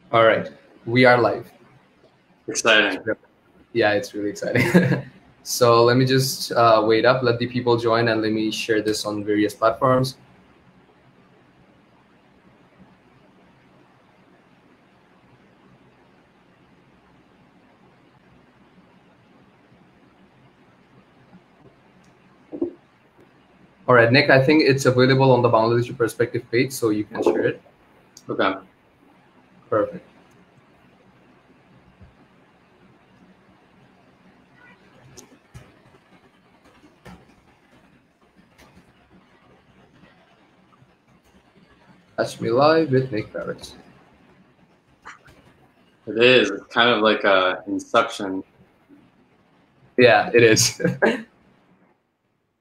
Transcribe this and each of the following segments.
All right, we are live. Exciting. Yeah, it's really exciting. So let me just wait up, let the people join, and let me share this on various platforms. All right, Nick, I think it's available on the Bangladeshi perspective page, so you can share it. Okay. Perfect. Catch me live with Nick Paris. It is. It's kind of like a Inception. Yeah, it is.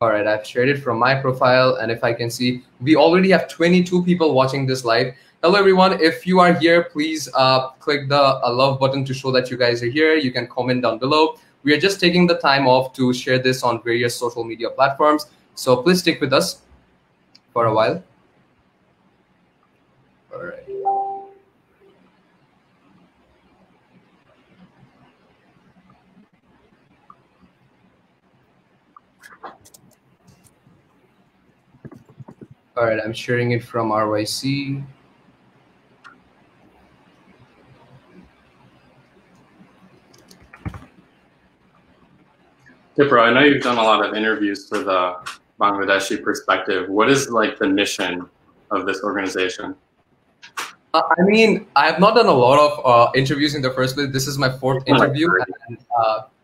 All right, I've shared it from my profile, and if I can see, we already have 22 people watching this live. Hello, everyone. If you are here, please click the love button to show that you guys are here. You can comment down below. We are just taking the time off to share this on various social media platforms. So please stick with us for a while. All right. All right, I'm sharing it from RYC. Dipro, I know you've done a lot of interviews for the Bangladeshi perspective. What is like the mission of this organization? I mean, I have not done a lot of interviews in the first place. This is my fourth interview. And,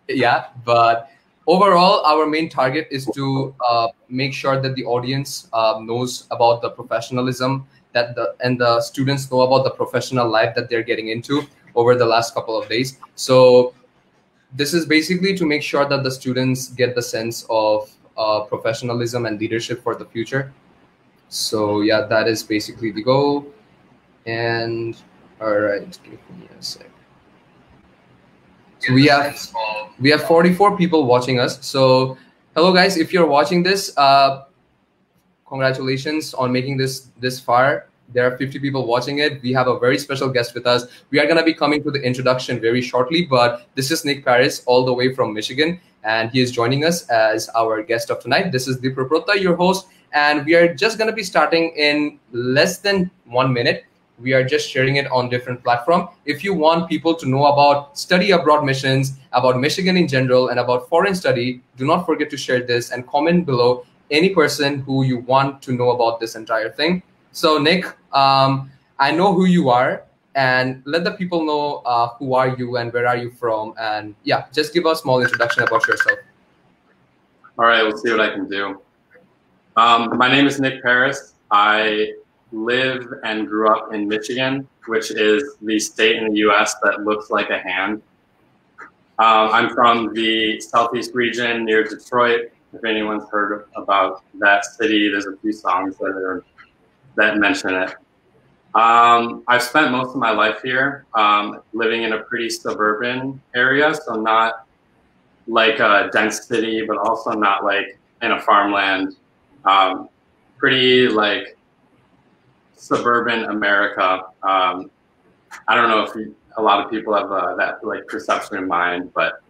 yeah, but overall, our main target is to make sure that the audience knows about the professionalism that the students know about the professional life that they're getting into over the last couple of days. So this is basically to make sure that the students get the sense of professionalism and leadership for the future. So yeah, that is basically the goal. And all right, give me a sec. So we have 44 people watching us. So hello guys, if you're watching this, congratulations on making this far. There are 50 people watching it. We have a very special guest with us. We are going to be coming to the introduction very shortly, but this is Nick Paris all the way from Michigan, and he is joining us as our guest of tonight. This is Dipro, Prattoy, your host, and we are just going to be starting in less than 1 minute. We are just sharing it on different platforms. If you want people to know about study abroad missions, about Michigan in general, and about foreign study, do not forget to share this and comment below any person who you want to know about this entire thing. So Nick, I know who you are, and let the people know who are you and where are you from, and yeah, just give a small introduction about yourself. All right, we'll see what I can do. My name is Nick Paris. I live and grew up in Michigan, which is the state in the U.S. that looks like a hand. I'm from the southeast region near Detroit. If anyone's heard about that city, there's a few songs that mention it. I've spent most of my life here, living in a pretty suburban area, so not like a dense city, but also not like in a farmland. Pretty like suburban America. I don't know if a lot of people have that like perception in mind, but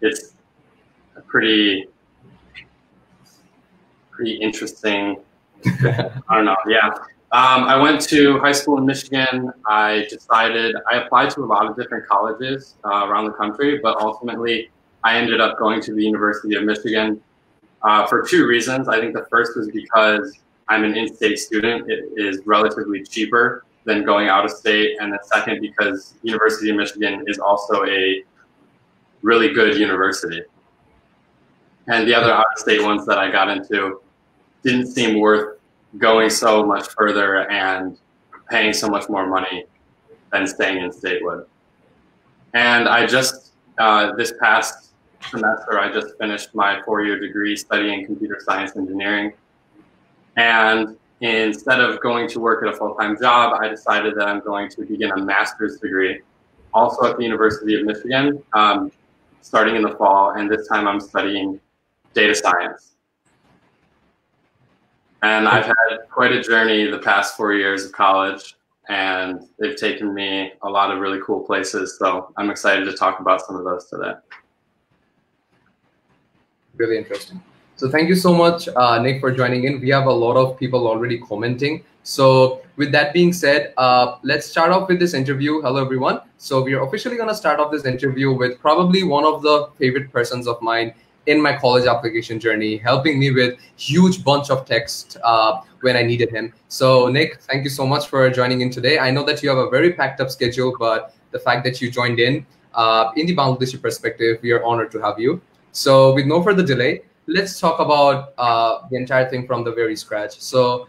it's a pretty interesting. I don't know. Yeah. I went to high school in Michigan. I applied to a lot of different colleges around the country, but ultimately I ended up going to the University of Michigan for two reasons. I think the first was because I'm an in-state student. It is relatively cheaper than going out of state. And then second, because University of Michigan is also a really good university. And the other out-of-state ones that I got into didn't seem worth going so much further and paying so much more money than staying in state would. And I just, this past semester, I just finished my 4-year degree studying computer science engineering. And instead of going to work at a full-time job, I decided that I'm going to begin a master's degree, also at the University of Michigan, starting in the fall. And this time I'm studying data science. And I've had quite a journey the past 4 years of college. and they've taken me a lot of really cool places. So I'm excited to talk about some of those today. Really interesting. So thank you so much, Nick, for joining in. We have a lot of people already commenting. So with that being said, let's start off with this interview. Hello, everyone. So we are officially going to start off this interview with probably one of the favorite persons of mine in my college application journey, helping me with huge bunch of text when I needed him. So Nick, thank you so much for joining in today. I know that you have a very packed up schedule, but the fact that you joined in the Bangladeshi perspective, we are honored to have you. So with no further delay, let's talk about the entire thing from the very scratch. So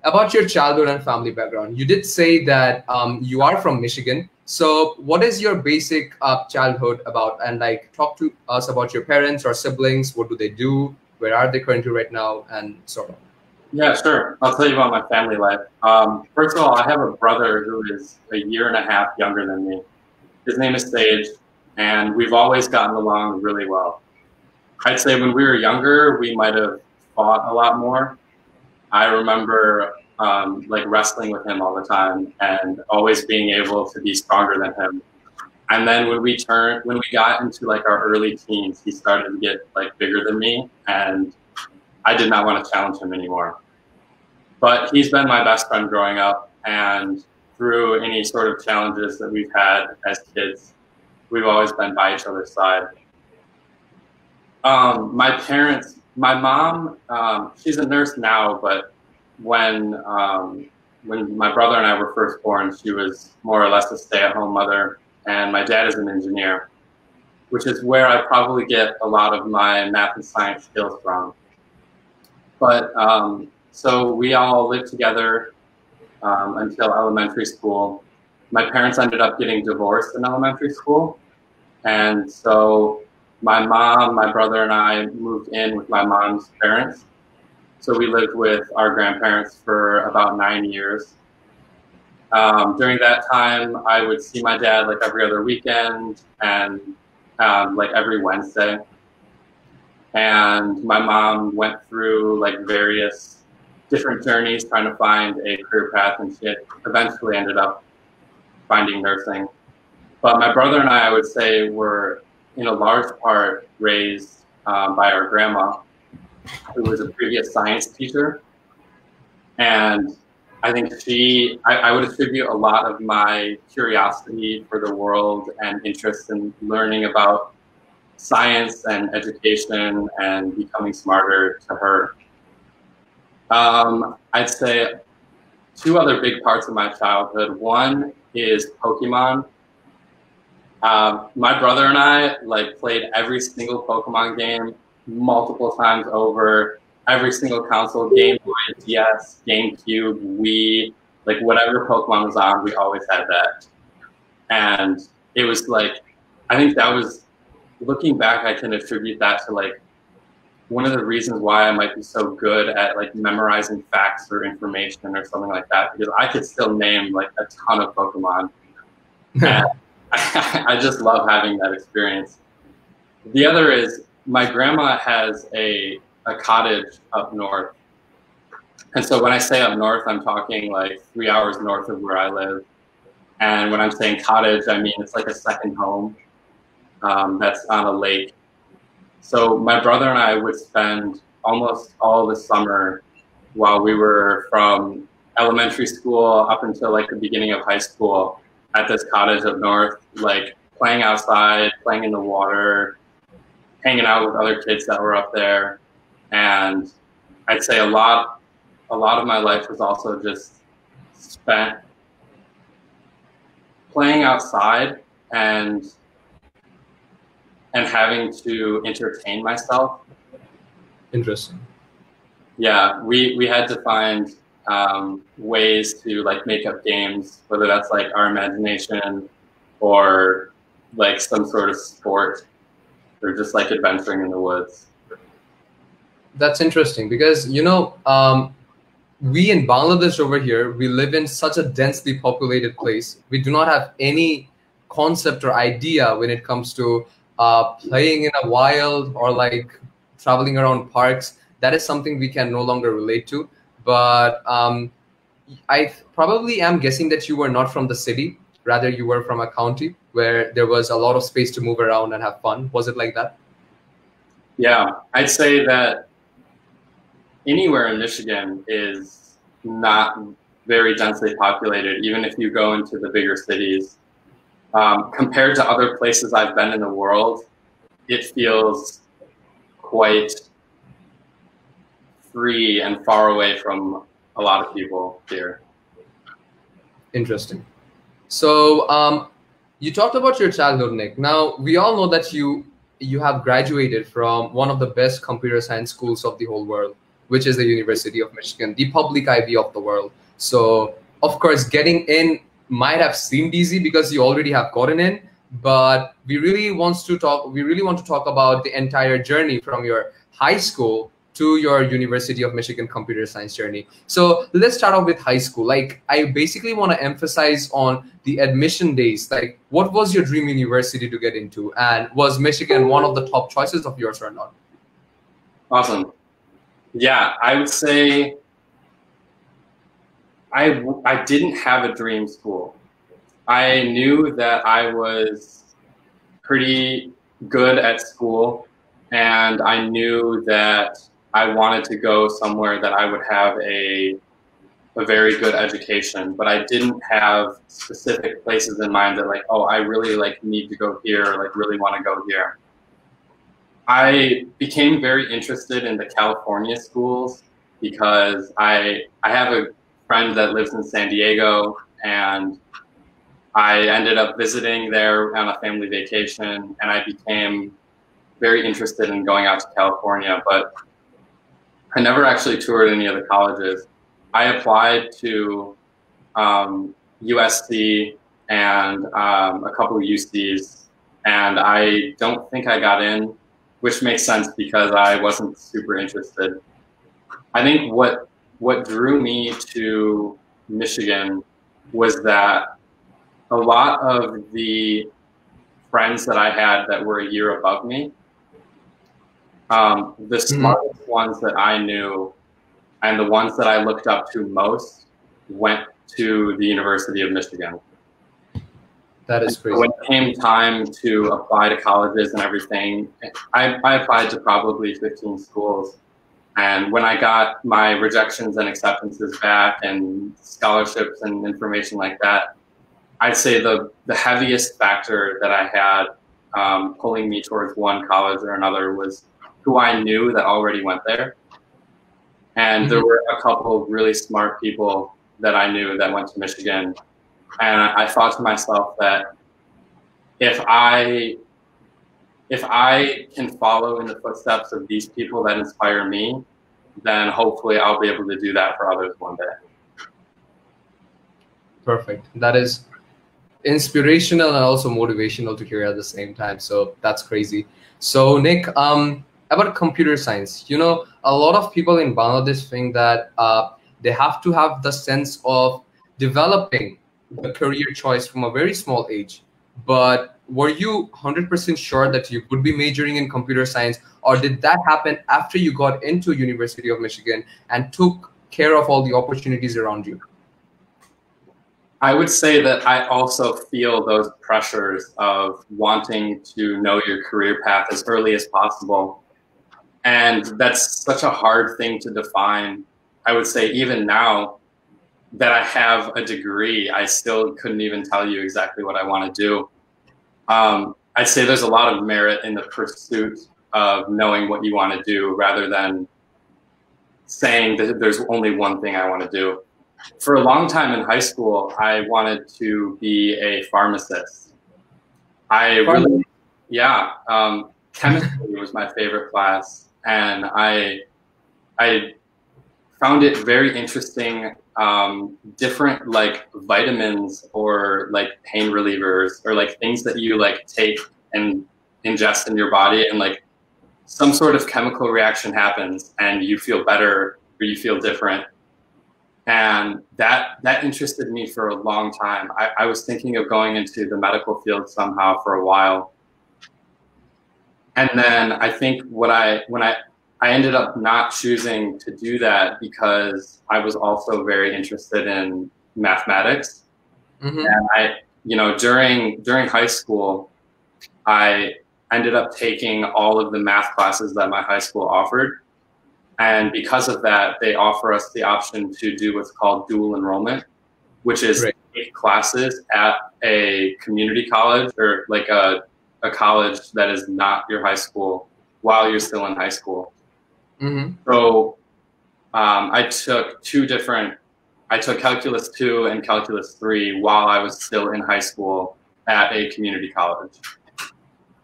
about your childhood and family background, you did say that you are from Michigan. So what is your basic childhood about? And like, talk to us about your parents or siblings. What do they do? Where are they currently right now? And sort of. Yeah, sure. I'll tell you about my family life. First of all, I have a brother who is a year and a half younger than me. His name is Sage, and we've always gotten along really well. I'd say when we were younger, we might have fought a lot more. I remember like wrestling with him all the time and always being able to be stronger than him. And then when we got into like our early teens, he started to get like bigger than me, and I did not want to challenge him anymore. But he's been my best friend growing up, and through any sort of challenges that we've had as kids, we've always been by each other's side. My parents, my mom, she's a nurse now, but when my brother and I were first born, she was more or less a stay-at-home mother, and my dad is an engineer, which is where I probably get a lot of my math and science skills from. But so we all lived together until elementary school. My parents ended up getting divorced in elementary school, and so my mom, my brother, and I moved in with my mom's parents. So we lived with our grandparents for about 9 years. During that time, I would see my dad like every other weekend and like every Wednesday. And my mom went through like various different journeys trying to find a career path, and she eventually ended up finding nursing. But my brother and I would say, were in a large part raised by our grandma, who was a previous science teacher. And I think I would attribute a lot of my curiosity for the world and interest in learning about science and education and becoming smarter to her. I'd say two other big parts of my childhood. One is Pokemon. My brother and I like played every single Pokemon game multiple times over, every single console, Game Boy, DS, GameCube, Wii, like whatever Pokemon was on, we always had that. And it was like, I think that was, looking back, I can attribute that to like one of the reasons why I might be so good at like memorizing facts or information or something like that, because I could still name like a ton of Pokemon. And I just love having that experience. The other is my grandma has a cottage up north. And so when I say up north, I'm talking like 3 hours north of where I live. And when I'm saying cottage, I mean it's like a second home that's on a lake. So my brother and I would spend almost all the summer while we were from elementary school up until like the beginning of high school at this cottage up north, like playing outside, playing in the water, hanging out with other kids that were up there. And I'd say a lot of my life was also just spent playing outside and having to entertain myself. Interesting. Yeah, we had to find ways to like make up games, whether that's like our imagination or like some sort of sport or just like adventuring in the woods. That's interesting because, you know, we in Bangladesh over here, we live in such a densely populated place. We do not have any concept or idea when it comes to playing in a wild or like traveling around parks. That is something we can no longer relate to. But I probably am guessing that you were not from the city, rather you were from a county where there was a lot of space to move around and have fun. Was it like that? Yeah, I'd say that anywhere in Michigan is not very densely populated, even if you go into the bigger cities. Compared to other places I've been in the world, it feels quite free and far away from a lot of people here. Interesting. So you talked about your childhood, Nick. Now we all know that you have graduated from one of the best computer science schools of the whole world, which is the University of Michigan, the public Ivy of the world. So of course, getting in might have seemed easy because you already have gotten in, but we really want to talk about the entire journey from your high school to your University of Michigan computer science journey. So let's start off with high school. Like, I basically want to emphasize on the admission days. Like, what was your dream university to get into? And was Michigan one of the top choices of yours or not? Awesome. Yeah, I would say I didn't have a dream school. I knew that I was pretty good at school, and I knew that I wanted to go somewhere that I would have a very good education, but I didn't have specific places in mind that, like, oh, I really need to go here, or like really want to go here. I became very interested in the California schools because I have a friend that lives in San Diego, and I ended up visiting there on a family vacation, and I became very interested in going out to California, but I never actually toured any of the colleges. I applied to USC and a couple of UCs, and I don't think I got in, which makes sense because I wasn't super interested. I think what drew me to Michigan was that a lot of the friends that I had that were a year above me, the smartest ones that I knew and the ones that I looked up to most went to the University of Michigan. That is crazy. When it came time to apply to colleges and everything, I applied to probably 15 schools. And when I got my rejections and acceptances back and scholarships and information like that, I'd say the heaviest factor that I had pulling me towards one college or another was who I knew that already went there. And there were a couple of really smart people that I knew that went to Michigan. And I thought to myself that if I can follow in the footsteps of these people that inspire me, then hopefully I'll be able to do that for others one day. Perfect. That is inspirational and also motivational to hear at the same time. So that's crazy. So Nick, about computer science, you know, a lot of people in Bangladesh think that they have to have the sense of developing the career choice from a very small age. But were you 100% sure that you would be majoring in computer science, or did that happen after you got into University of Michigan and took care of all the opportunities around you? I would say that I also feel those pressures of wanting to know your career path as early as possible. And that's such a hard thing to define. I would say even now that I have a degree, I still couldn't even tell you exactly what I want to do. I'd say there's a lot of merit in the pursuit of knowing what you want to do rather than saying that there's only one thing I want to do. For a long time in high school, I wanted to be a pharmacist. Chemistry was my favorite class, and I found it very interesting. Different like vitamins or like pain relievers or like things that you like take and ingest in your body, and like some sort of chemical reaction happens and you feel better or you feel different. And that interested me for a long time. I was thinking of going into the medical field somehow for a while. And then I think when I I ended up not choosing to do that because I was also very interested in mathematics. And during high school, I ended up taking all of the math classes that my high school offered. And because of that, they offer us the option to do what's called dual enrollment, which is 8 classes at a community college or like a college that is not your high school while you're still in high school. So I took I took Calculus 2 and Calculus 3 while I was still in high school at a community college.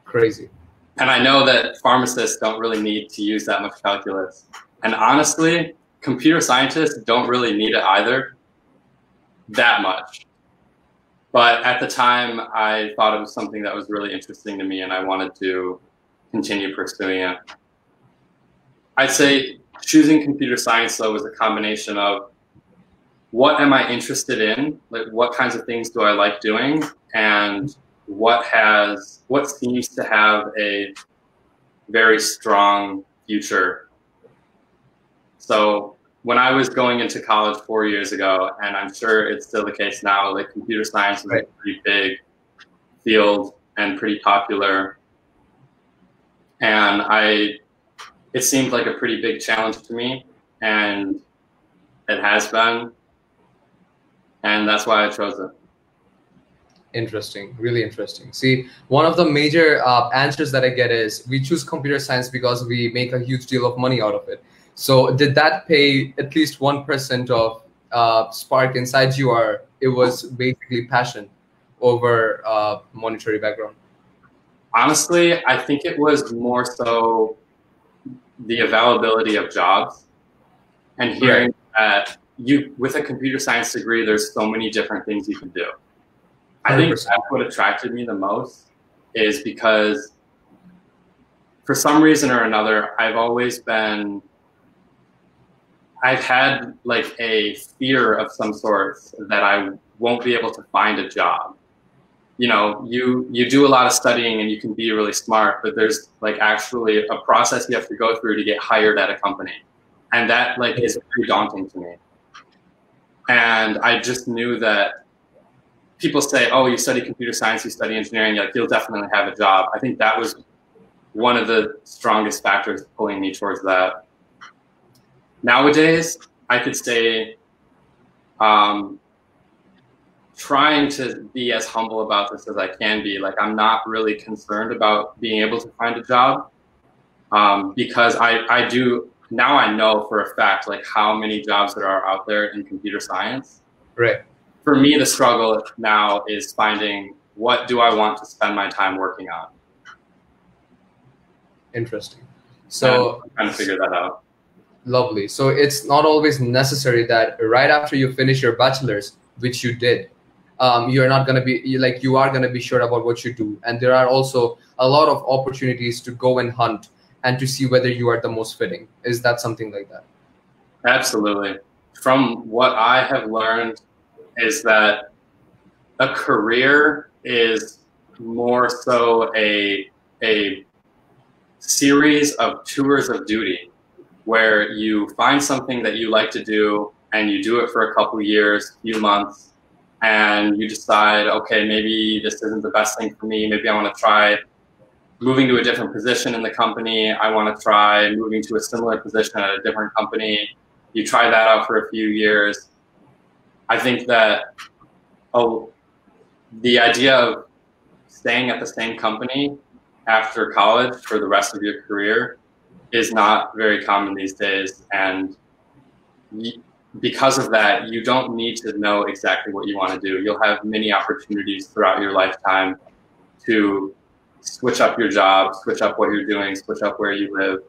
Crazy. And I know that pharmacists don't really need to use that much calculus. And honestly, computer scientists don't really need it either that much. But at the time, I thought it was something that was really interesting to me and I wanted to continue pursuing it. I'd say choosing computer science, though, was a combination of what am I interested in, like what kinds of things do I like doing, and what seems to have a very strong future. So when I was going into college 4 years ago, and I'm sure it's still the case now, like computer science is a pretty big field and pretty popular. And it seemed like a pretty big challenge to me, and it has been, and that's why I chose it. Interesting, really interesting. See, one of the major answers that I get is we choose computer science because we make a huge deal of money out of it. So did that pay at least 1% of spark inside you, or it was basically passion over monetary background? Honestly, I think it was more so the availability of jobs and hearing that with a computer science degree, there's so many different things you can do. 100%. I think that's what attracted me the most, is because for some reason or another, I've had like a fear of some sort that I won't be able to find a job. You know, you do a lot of studying and you can be really smart, but there's like actually a process you have to go through to get hired at a company. And that like is pretty daunting to me. And I just knew that people say, oh, you study computer science, you study engineering, like you'll definitely have a job. I think that was one of the strongest factors pulling me towards that. Nowadays, I could say trying to be as humble about this as I can be. Like, I'm not really concerned about being able to find a job because I know for a fact like how many jobs there are out there in computer science. Right. For me, the struggle now is finding what do I want to spend my time working on. Interesting. So I'm trying to figure that out. Lovely. So it's not always necessary that right after you finish your bachelor's, which you did, you're not going to be you are going to be sure about what you do. And there are also a lot of opportunities to go and hunt and to see whether you are the most fitting. Is that something like that? Absolutely. From what I have learned is that a career is more so a series of tours of duty where you find something that you like to do and you do it for a couple years, few months, and you decide, okay, maybe this isn't the best thing for me. Maybe I want to try moving to a different position in the company. I want to try moving to a similar position at a different company. You try that out for a few years. I think that the idea of staying at the same company after college for the rest of your career is not very common these days. And because of that, you don't need to know exactly what you want to do. You'll have many opportunities throughout your lifetime to switch up your job, switch up what you're doing, switch up where you live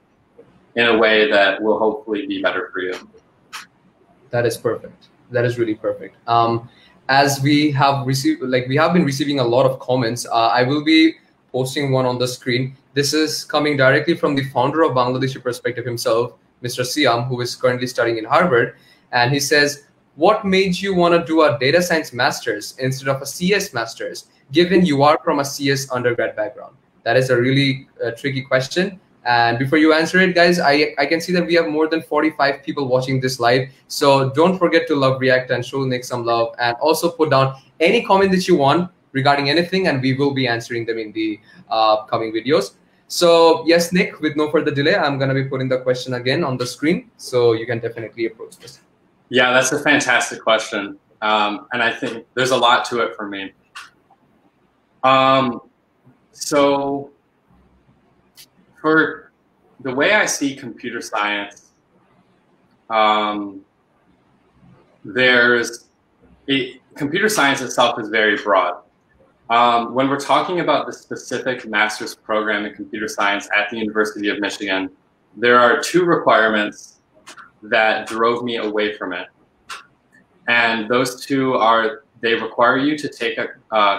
in a way that will hopefully be better for you. That is perfect. That is really perfect. As we have been receiving a lot of comments, I will be posting one on the screen. This is coming directly from the founder of Bangladeshi Perspective himself, Mr. Siam, who is currently studying in Harvard. And he says, what made you want to do a data science master's instead of a CS master's, given you are from a CS undergrad background? That is a really tricky question. And before you answer it, guys, I can see that we have more than 45 people watching this live. So don't forget to love React and show Nick some love, and also put down any comment that you want regarding anything, and we will be answering them in the coming videos. So yes, Nick, with no further delay, I'm going to be putting the question again on the screen, so you can definitely approach this. Yeah, that's a fantastic question. And I think there's a lot to it for me. So for the way I see computer science, computer science itself is very broad. When we're talking about the specific master's program in computer science at the University of Michigan, there are two requirements that drove me away from it. And those two are, they require you to take a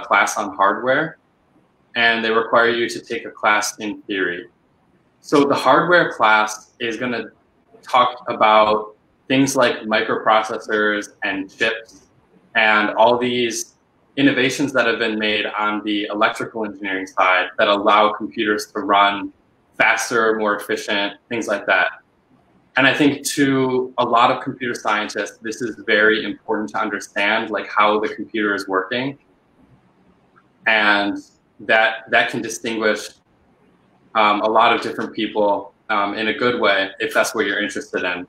class on hardware, and they require you to take a class in theory. So the hardware class is going to talk about things like microprocessors and chips and all these innovations that have been made on the electrical engineering side that allow computers to run faster, more efficient, things like that. And I think to a lot of computer scientists, this is very important to understand, like how the computer is working. And that can distinguish a lot of different people in a good way, if that's what you're interested in.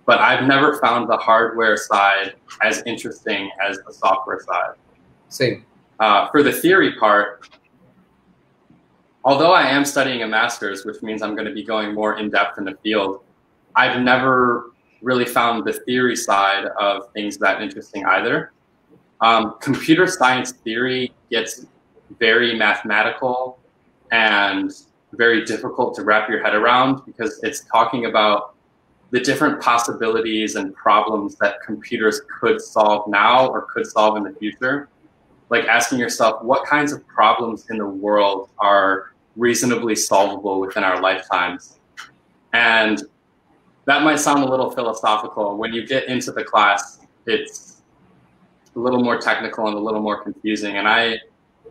But I've never found the hardware side as interesting as the software side. Same. For the theory part, although I am studying a master's, which means I'm going to be going more in depth in the field, I've never really found the theory side of things that interesting either. Computer science theory gets very mathematical and very difficult to wrap your head around because it's talking about the different possibilities and problems that computers could solve now or could solve in the future. Like asking yourself, what kinds of problems in the world are reasonably solvable within our lifetimes? And that might sound a little philosophical. When you get into the class, it's a little more technical and a little more confusing. And I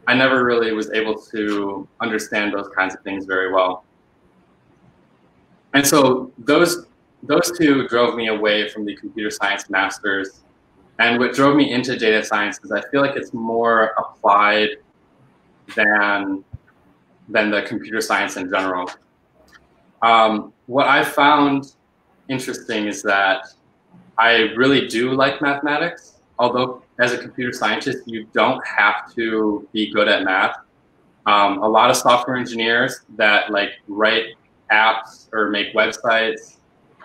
never really was able to understand those kinds of things very well. And so those two drove me away from the computer science master's. And what drove me into data science is I feel like it's more applied than the computer science in general. What I found interesting is that I really do like mathematics, although as a computer scientist, you don't have to be good at math. A lot of software engineers that like write apps or make websites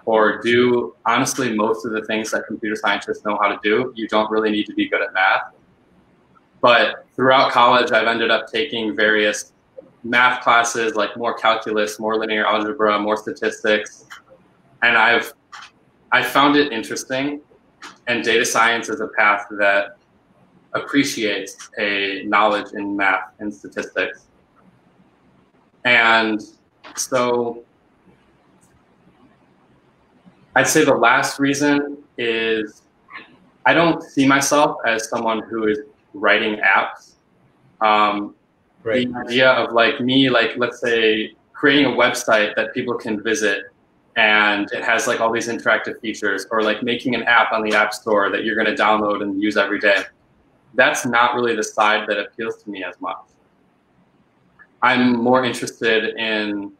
or do honestly most of the things that computer scientists know how to do, you don't really need to be good at math. But throughout college, I've ended up taking various math classes, like more calculus, more linear algebra, more statistics. And I found it interesting, and data science is a path that appreciates a knowledge in math and statistics. And so I'd say the last reason is I don't see myself as someone who is writing apps. Right. The idea of like me, like let's say creating a website that people can visit and it has like all these interactive features, or like making an app on the App Store that you're going to download and use every day. That's not really the side that appeals to me as much. I'm more interested in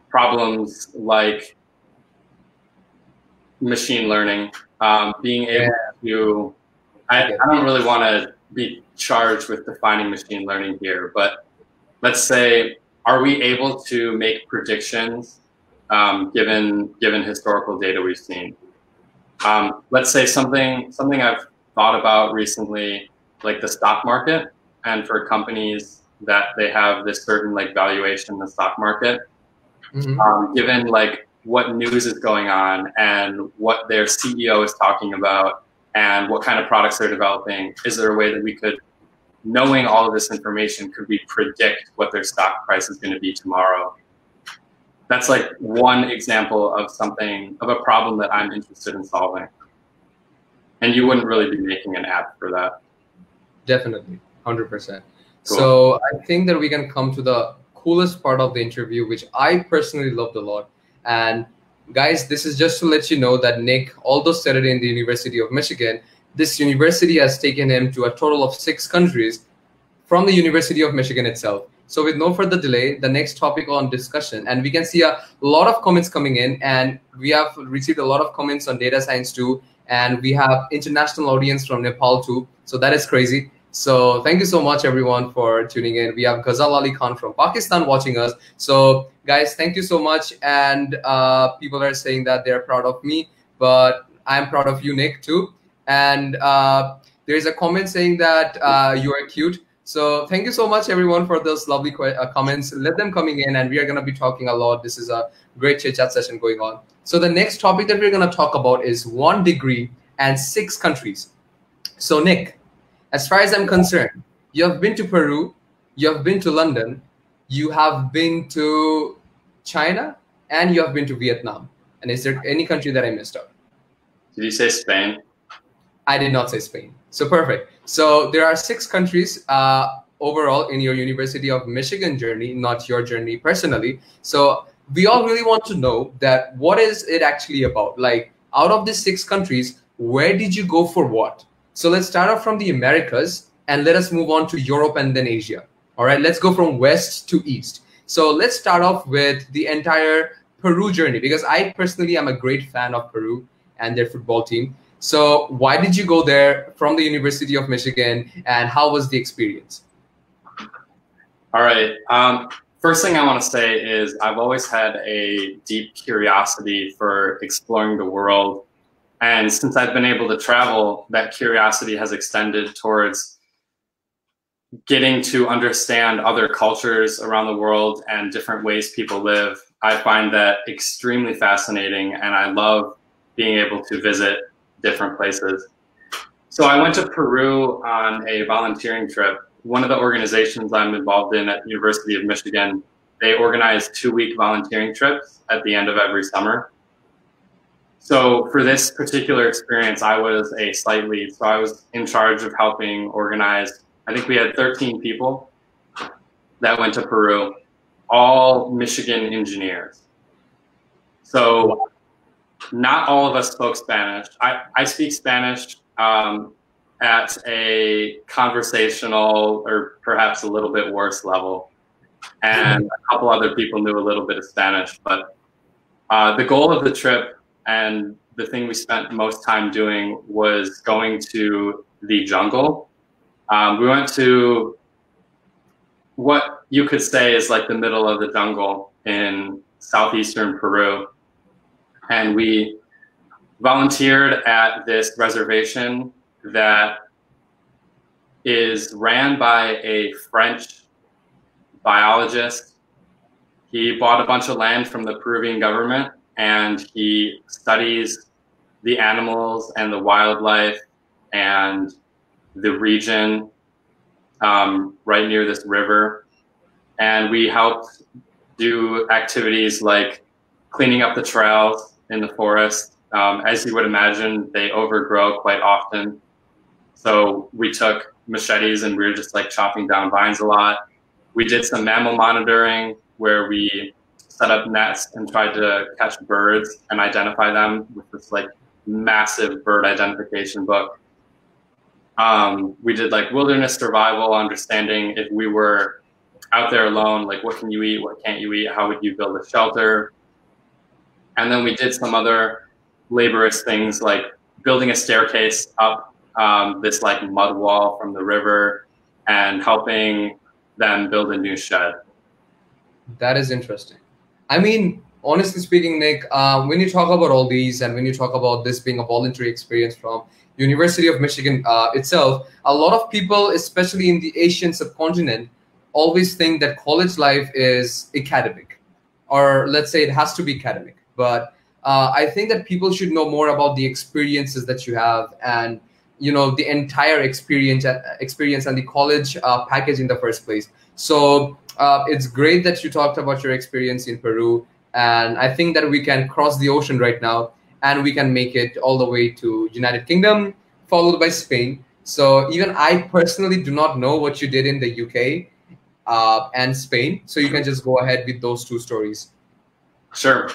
problems like machine learning, being able to, I don't really want to be charged with defining machine learning here, but let's say, are we able to make predictions given historical data we've seen? Let's say something I've thought about recently, like the stock market, and for companies that they have this certain like valuation in the stock market, given like what news is going on and what their CEO is talking about and what kind of products they're developing, is there a way that we could, knowing all of this information, could we predict what their stock price is going to be tomorrow? That's like one example of a problem that I'm interested in solving. And you wouldn't really be making an app for that. Definitely, 100%. Cool. So I think that we can come to the coolest part of the interview, which I personally loved a lot. And guys, this is just to let you know that Nick, although studied in the University of Michigan, this university has taken him to a total of 6 countries from the University of Michigan itself. So with no further delay, the next topic on discussion, and we can see a lot of comments coming in, and we have received a lot of comments on data science too, and we have international audience from Nepal too. So that is crazy. So thank you so much everyone for tuning in. We have Ghazal Ali Khan from Pakistan watching us. So guys, thank you so much. And people are saying that they're proud of me, but I'm proud of you, Nick, too. And there's a comment saying that you are cute. So thank you so much, everyone, for those lovely comments. Let them coming in, and we are going to be talking a lot. This is a great chit-chat session going on. So the next topic that we're going to talk about is 1 degree and 6 countries. So Nick, as far as I'm concerned, you have been to Peru, you have been to London, you have been to China, and you have been to Vietnam. And is there any country that I missed out? Did you say Spain? I did not say Spain. So perfect. So there are 6 countries overall in your University of Michigan journey, not your journey personally. So we all really want to know that what is it actually about? Like out of these 6 countries, where did you go for what? So let's start off from the Americas and let us move on to Europe and then Asia. All right, let's go from west to east. So let's start off with the entire Peru journey, because I personally am a great fan of Peru and their football team. So why did you go there from the University of Michigan, and how was the experience? All right. First thing I want to say is I've always had a deep curiosity for exploring the world. And since I've been able to travel, that curiosity has extended towards getting to understand other cultures around the world and different ways people live. I find that extremely fascinating, and I love being able to visit different places. So I went to Peru on a volunteering trip. One of the organizations I'm involved in at the University of Michigan, they organize 2-week volunteering trips at the end of every summer. So for this particular experience, I was a site lead. So I was in charge of helping organize, I think we had 13 people that went to Peru, all Michigan engineers. So not all of us spoke Spanish. I speak Spanish at a conversational or perhaps a little bit worse level. And a couple other people knew a little bit of Spanish. But the goal of the trip and the thing we spent most time doing was going to the jungle. We went to what you could say is like the middle of the jungle in southeastern Peru. And we volunteered at this reservation that is ran by a French biologist. He bought a bunch of land from the Peruvian government, and he studies the animals and the wildlife and the region right near this river. And we helped do activities like cleaning up the trails in the forest. As you would imagine, they overgrow quite often. So we took machetes and we were just like chopping down vines a lot. We did some mammal monitoring where we set up nets and tried to catch birds and identify them with this like massive bird identification book. We did like wilderness survival, understanding if we were out there alone, like what can you eat, what can't you eat, how would you build a shelter? And then we did some other laborious things like building a staircase up this like mud wall from the river and helping them build a new shed. That is interesting. I mean, honestly speaking, Nick, when you talk about all these and when you talk about this being a voluntary experience from University of Michigan itself, a lot of people, especially in the Asian subcontinent, always think that college life is academic, or let's say it has to be academic. But I think that people should know more about the experiences that you have and, you know, the entire experience and the college package in the first place. So it's great that you talked about your experience in Peru. And I think that we can cross the ocean right now and we can make it all the way to United Kingdom, followed by Spain. So even I personally do not know what you did in the UK. and Spain. So you can just go ahead with those two stories. Sure.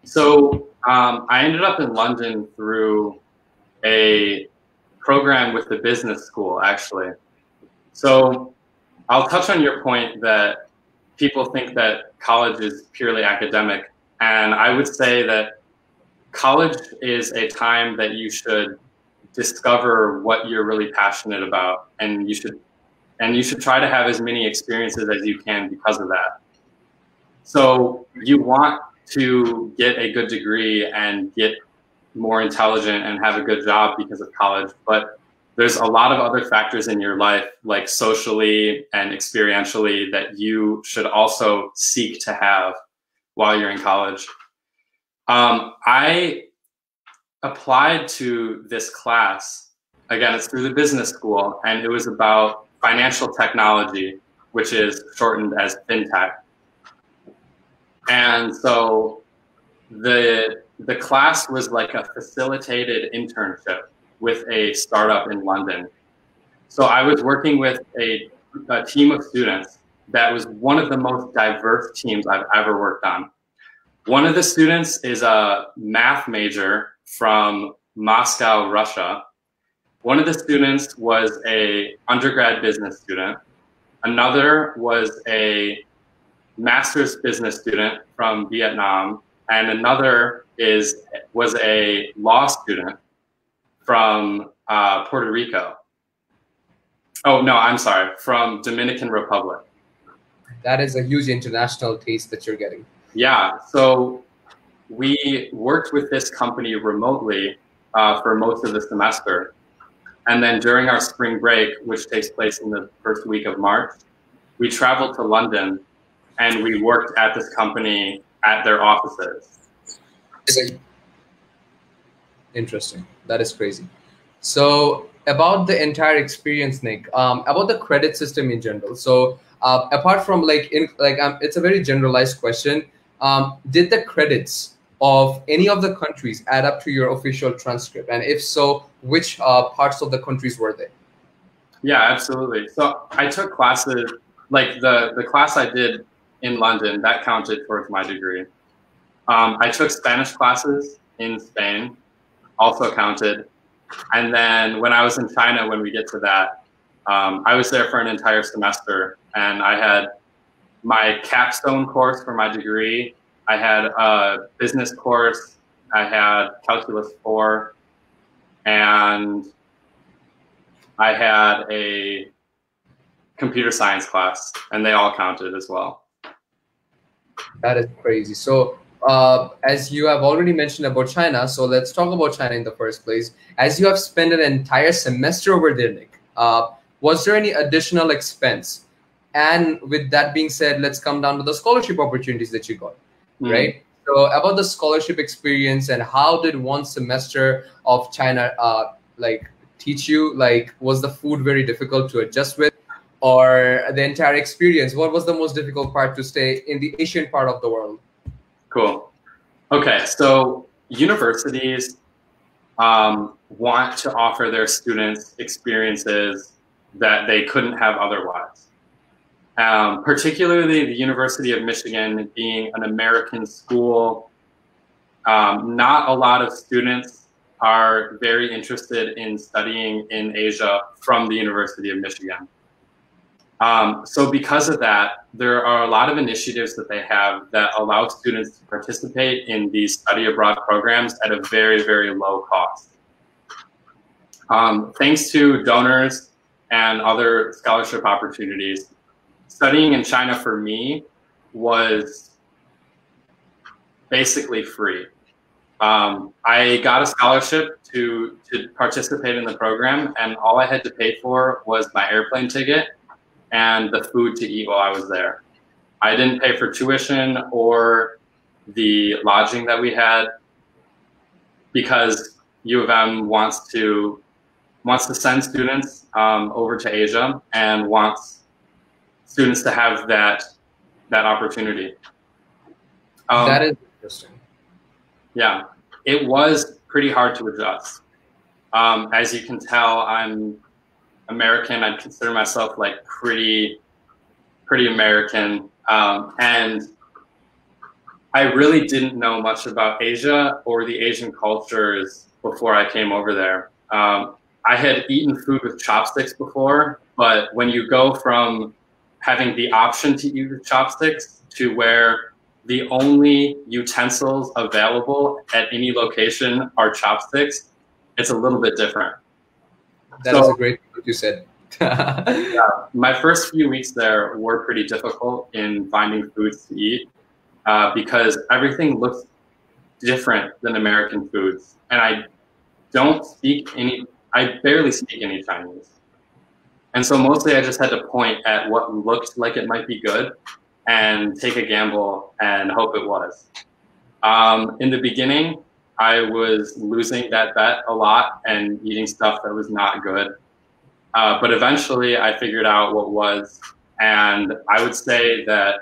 So I ended up in London through a program with the business school, actually. So I'll touch on your point that people think that college is purely academic. And I would say that college is a time that you should discover what you're really passionate about, and you should try to have as many experiences as you can because of that. So you want to get a good degree and get more intelligent and have a good job because of college, but there's a lot of other factors in your life, like socially and experientially, that you should also seek to have while you're in college. I applied to this class. Again, it's through the business school, and it was about financial technology, which is shortened as FinTech. And so the class was like a facilitated internship with a startup in London. So I was working with a team of students that was one of the most diverse teams I've ever worked on. One of the students is a math major from Moscow, Russia. One of the students was an undergrad business student. Another was a master's business student from Vietnam. And another was a law student from Puerto Rico. Oh, no, I'm sorry, from Dominican Republic. That is a huge international taste that you're getting. Yeah, so we worked with this company remotely for most of the semester. And then during our spring break, which takes place in the first week of March, we traveled to London and we worked at this company at their offices. Interesting. That is crazy. So about the entire experience, Nick, about the credit system in general. So apart from it's a very generalized question. Did the credits of any of the countries add up to your official transcript? And if so, which parts of the countries were they? Yeah, absolutely. So I took classes, like the class I did in London, that counted towards my degree. I took Spanish classes in Spain, also counted. And then when I was in China, when we get to that, I was there for an entire semester, and I had my capstone course for my degree. I had a business course. I had Calculus 4, and I had a computer science class, and they all counted as well. That is crazy. So as you have already mentioned about China, so let's talk about China in the first place. As you have spent an entire semester over there, Nick, was there any additional expense? And with that being said, let's come down to the scholarship opportunities that you got, right? So about the scholarship experience, and how did one semester of China teach you? Like, was the food very difficult to adjust with, or the entire experience? What was the most difficult part to stay in the Asian part of the world? Cool. Okay, so universities want to offer their students experiences that they couldn't have otherwise. Particularly the University of Michigan being an American school, not a lot of students are very interested in studying in Asia from the University of Michigan. So because of that, there are a lot of initiatives that they have that allow students to participate in these study abroad programs at a very, very low cost. Thanks to donors and other scholarship opportunities, studying in China for me was basically free. I got a scholarship to participate in the program, and all I had to pay for was my airplane ticket and the food to eat while I was there. I didn't pay for tuition or the lodging that we had, because U of M wants to send students over to Asia and wants students to have that opportunity. That is interesting. Yeah, it was pretty hard to adjust. As you can tell, I'm American. I'd consider myself like pretty pretty American, and I really didn't know much about Asia or the Asian cultures before I came over there. I had eaten food with chopsticks before, but when you go from having the option to eat with chopsticks to where the only utensils available at any location are chopsticks, it's a little bit different. That is a great thing what you said. Yeah, my first few weeks there were pretty difficult in finding foods to eat because everything looks different than American foods. And I barely speak any Chinese. And so mostly I just had to point at what looked like it might be good and take a gamble and hope it was. In the beginning, I was losing that bet a lot and eating stuff that was not good. But eventually I figured out what was, and I would say that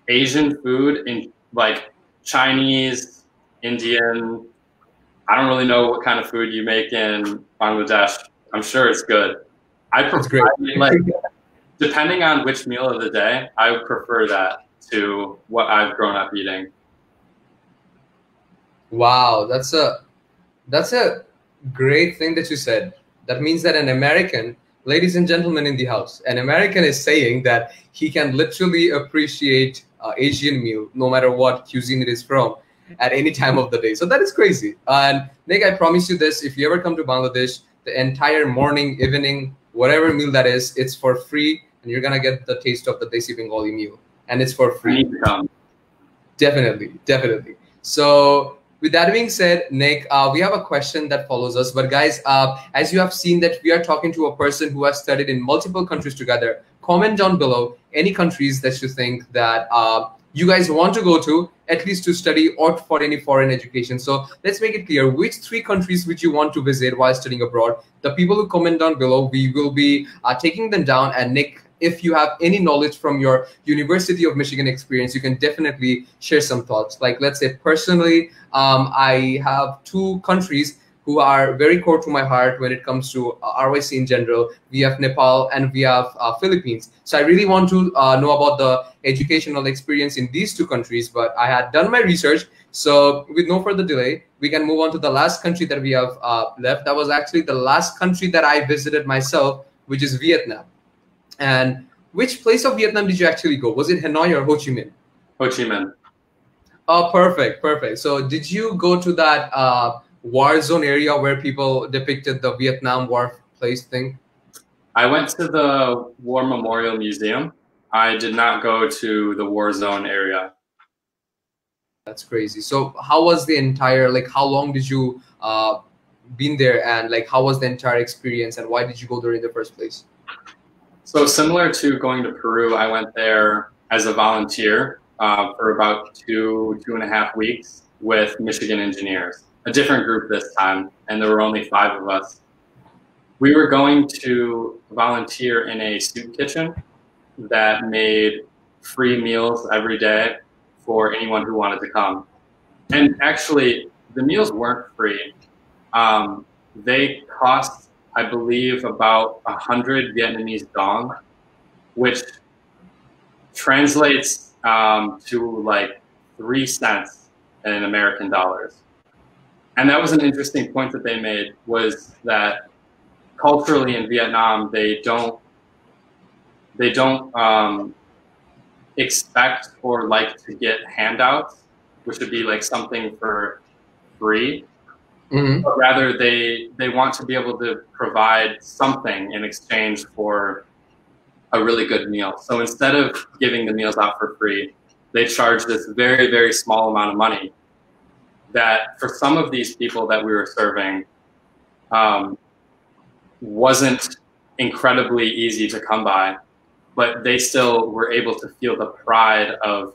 Asian food, in like Chinese, Indian, I don't really know what kind of food you make in Bangladesh. I'm sure it's good. It's great. Like, depending on which meal of the day, I would prefer that to what I've grown up eating. Wow, that's a great thing that you said. That means that an American, ladies and gentlemen in the house, an American is saying that he can literally appreciate Asian meal, no matter what cuisine it is from, at any time of the day. So that is crazy. And Nick, I promise you this, if you ever come to Bangladesh, the entire morning, evening, whatever meal that is, it's for free. And you're going to get the taste of the Desi Bengali meal. And it's for free. Definitely, definitely. So with that being said, Nick, we have a question that follows us. But guys, as you have seen that we are talking to a person who has studied in multiple countries together, comment down below any countries that you think that you guys want to go to, at least to study or for any foreign education. So let's make it clear, which 3 countries would you want to visit while studying abroad? The people who comment down below, we will be taking them down. And Nick, if you have any knowledge from your University of Michigan experience, you can definitely share some thoughts. Like, let's say personally, I have 2 countries who are very core to my heart when it comes to RYC in general. We have Nepal and we have Philippines. So I really want to know about the educational experience in these 2 countries, but I had done my research. So with no further delay, we can move on to the last country that we have left. That was actually the last country that I visited myself, which is Vietnam. And which place of Vietnam did you actually go? Was it Hanoi or Ho Chi Minh? Ho Chi Minh. Oh, perfect, perfect. So did you go to that war zone area where people depicted the Vietnam War place thing? I went to the War Memorial Museum. I did not go to the war zone area. That's crazy. So how was the entire, like, how long did you been there, and like how was the entire experience, and why did you go there in the first place? So similar to going to Peru, I went there as a volunteer for about 2.5 weeks with Michigan engineers, a different group this time, and there were only 5 of us. We were going to volunteer in a soup kitchen that made free meals every day for anyone who wanted to come. And actually, the meals weren't free. They cost, I believe, about 100 Vietnamese dong, which translates to like 3 cents in American dollars. And that was an interesting point that they made, was that culturally in Vietnam, they don't expect or like to get handouts, which would be like something for free. Mm-hmm. But rather they want to be able to provide something in exchange for a really good meal. So instead of giving the meals out for free, they charge this very, very small amount of money that for some of these people that we were serving wasn't incredibly easy to come by, but they still were able to feel the pride of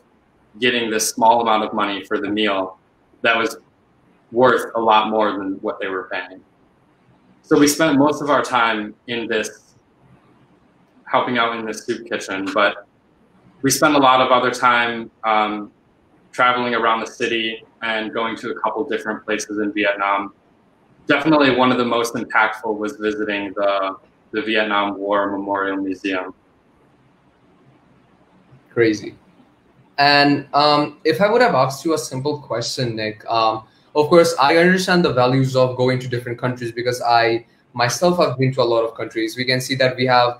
getting this small amount of money for the meal that was worth a lot more than what they were paying. So we spent most of our time in this, helping out in this soup kitchen, but we spent a lot of other time traveling around the city and going to a couple different places in Vietnam. Definitely one of the most impactful was visiting the Vietnam War Memorial Museum. Crazy. And if I would have asked you a simple question, Nick, of course, I understand the values of going to different countries because I myself have been to a lot of countries. We can see that we have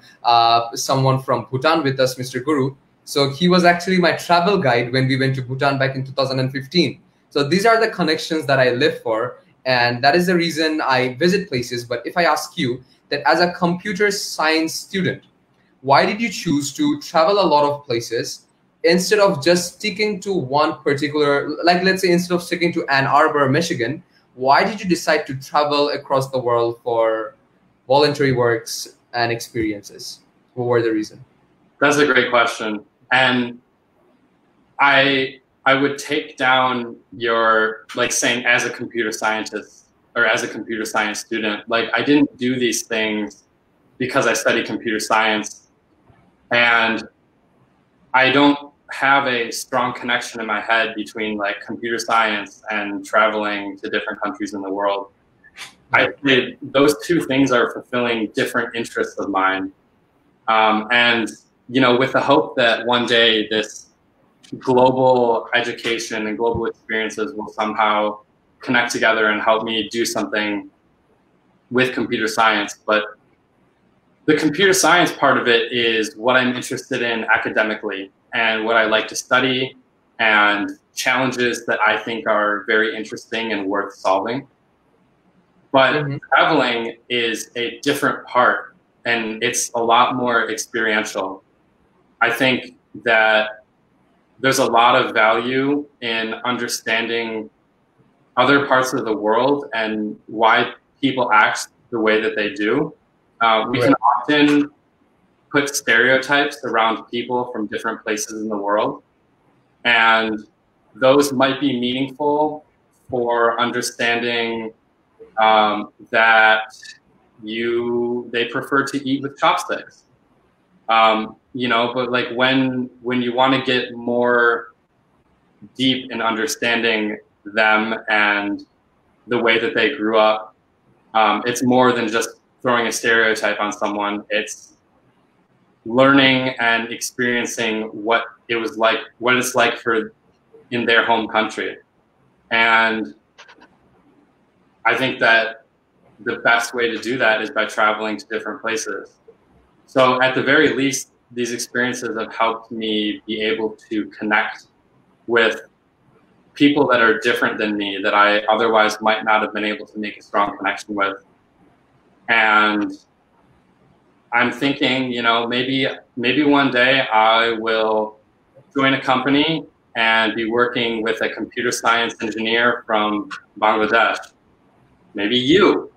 someone from Bhutan with us, Mr. Guru. So he was actually my travel guide when we went to Bhutan back in 2015. So these are the connections that I live for. And that is the reason I visit places. But if I ask you that as a computer science student, why did you choose to travel a lot of places instead of just sticking to one particular, like let's say instead of sticking to Ann Arbor, Michigan, why did you decide to travel across the world for voluntary works and experiences? What were the reason? That's a great question. And I would take down your, like, saying as a computer scientist or as a computer science student, like I didn't do these things because I study computer science, and I don't have a strong connection in my head between like computer science and traveling to different countries in the world. I think those two things are fulfilling different interests of mine. And, you know, with the hope that one day this global education and global experiences will somehow connect together and help me do something with computer science. But the computer science part of it is what I'm interested in academically and what I like to study and challenges that I think are very interesting and worth solving. But traveling is a different part, and it's a lot more experiential. I think that there's a lot of value in understanding other parts of the world and why people act the way that they do. We can often put stereotypes around people from different places in the world, and those might be meaningful for understanding that they prefer to eat with chopsticks. You know, but like when you want to get more deep in understanding them and the way that they grew up, it's more than just throwing a stereotype on someone. It's learning and experiencing what it's like in their home country. And I think that the best way to do that is by traveling to different places. So at the very least, these experiences have helped me be able to connect with people that are different than me, that I otherwise might not have been able to make a strong connection with. And I'm thinking, you know, maybe one day I will join a company and be working with a computer science engineer from Bangladesh. Maybe you.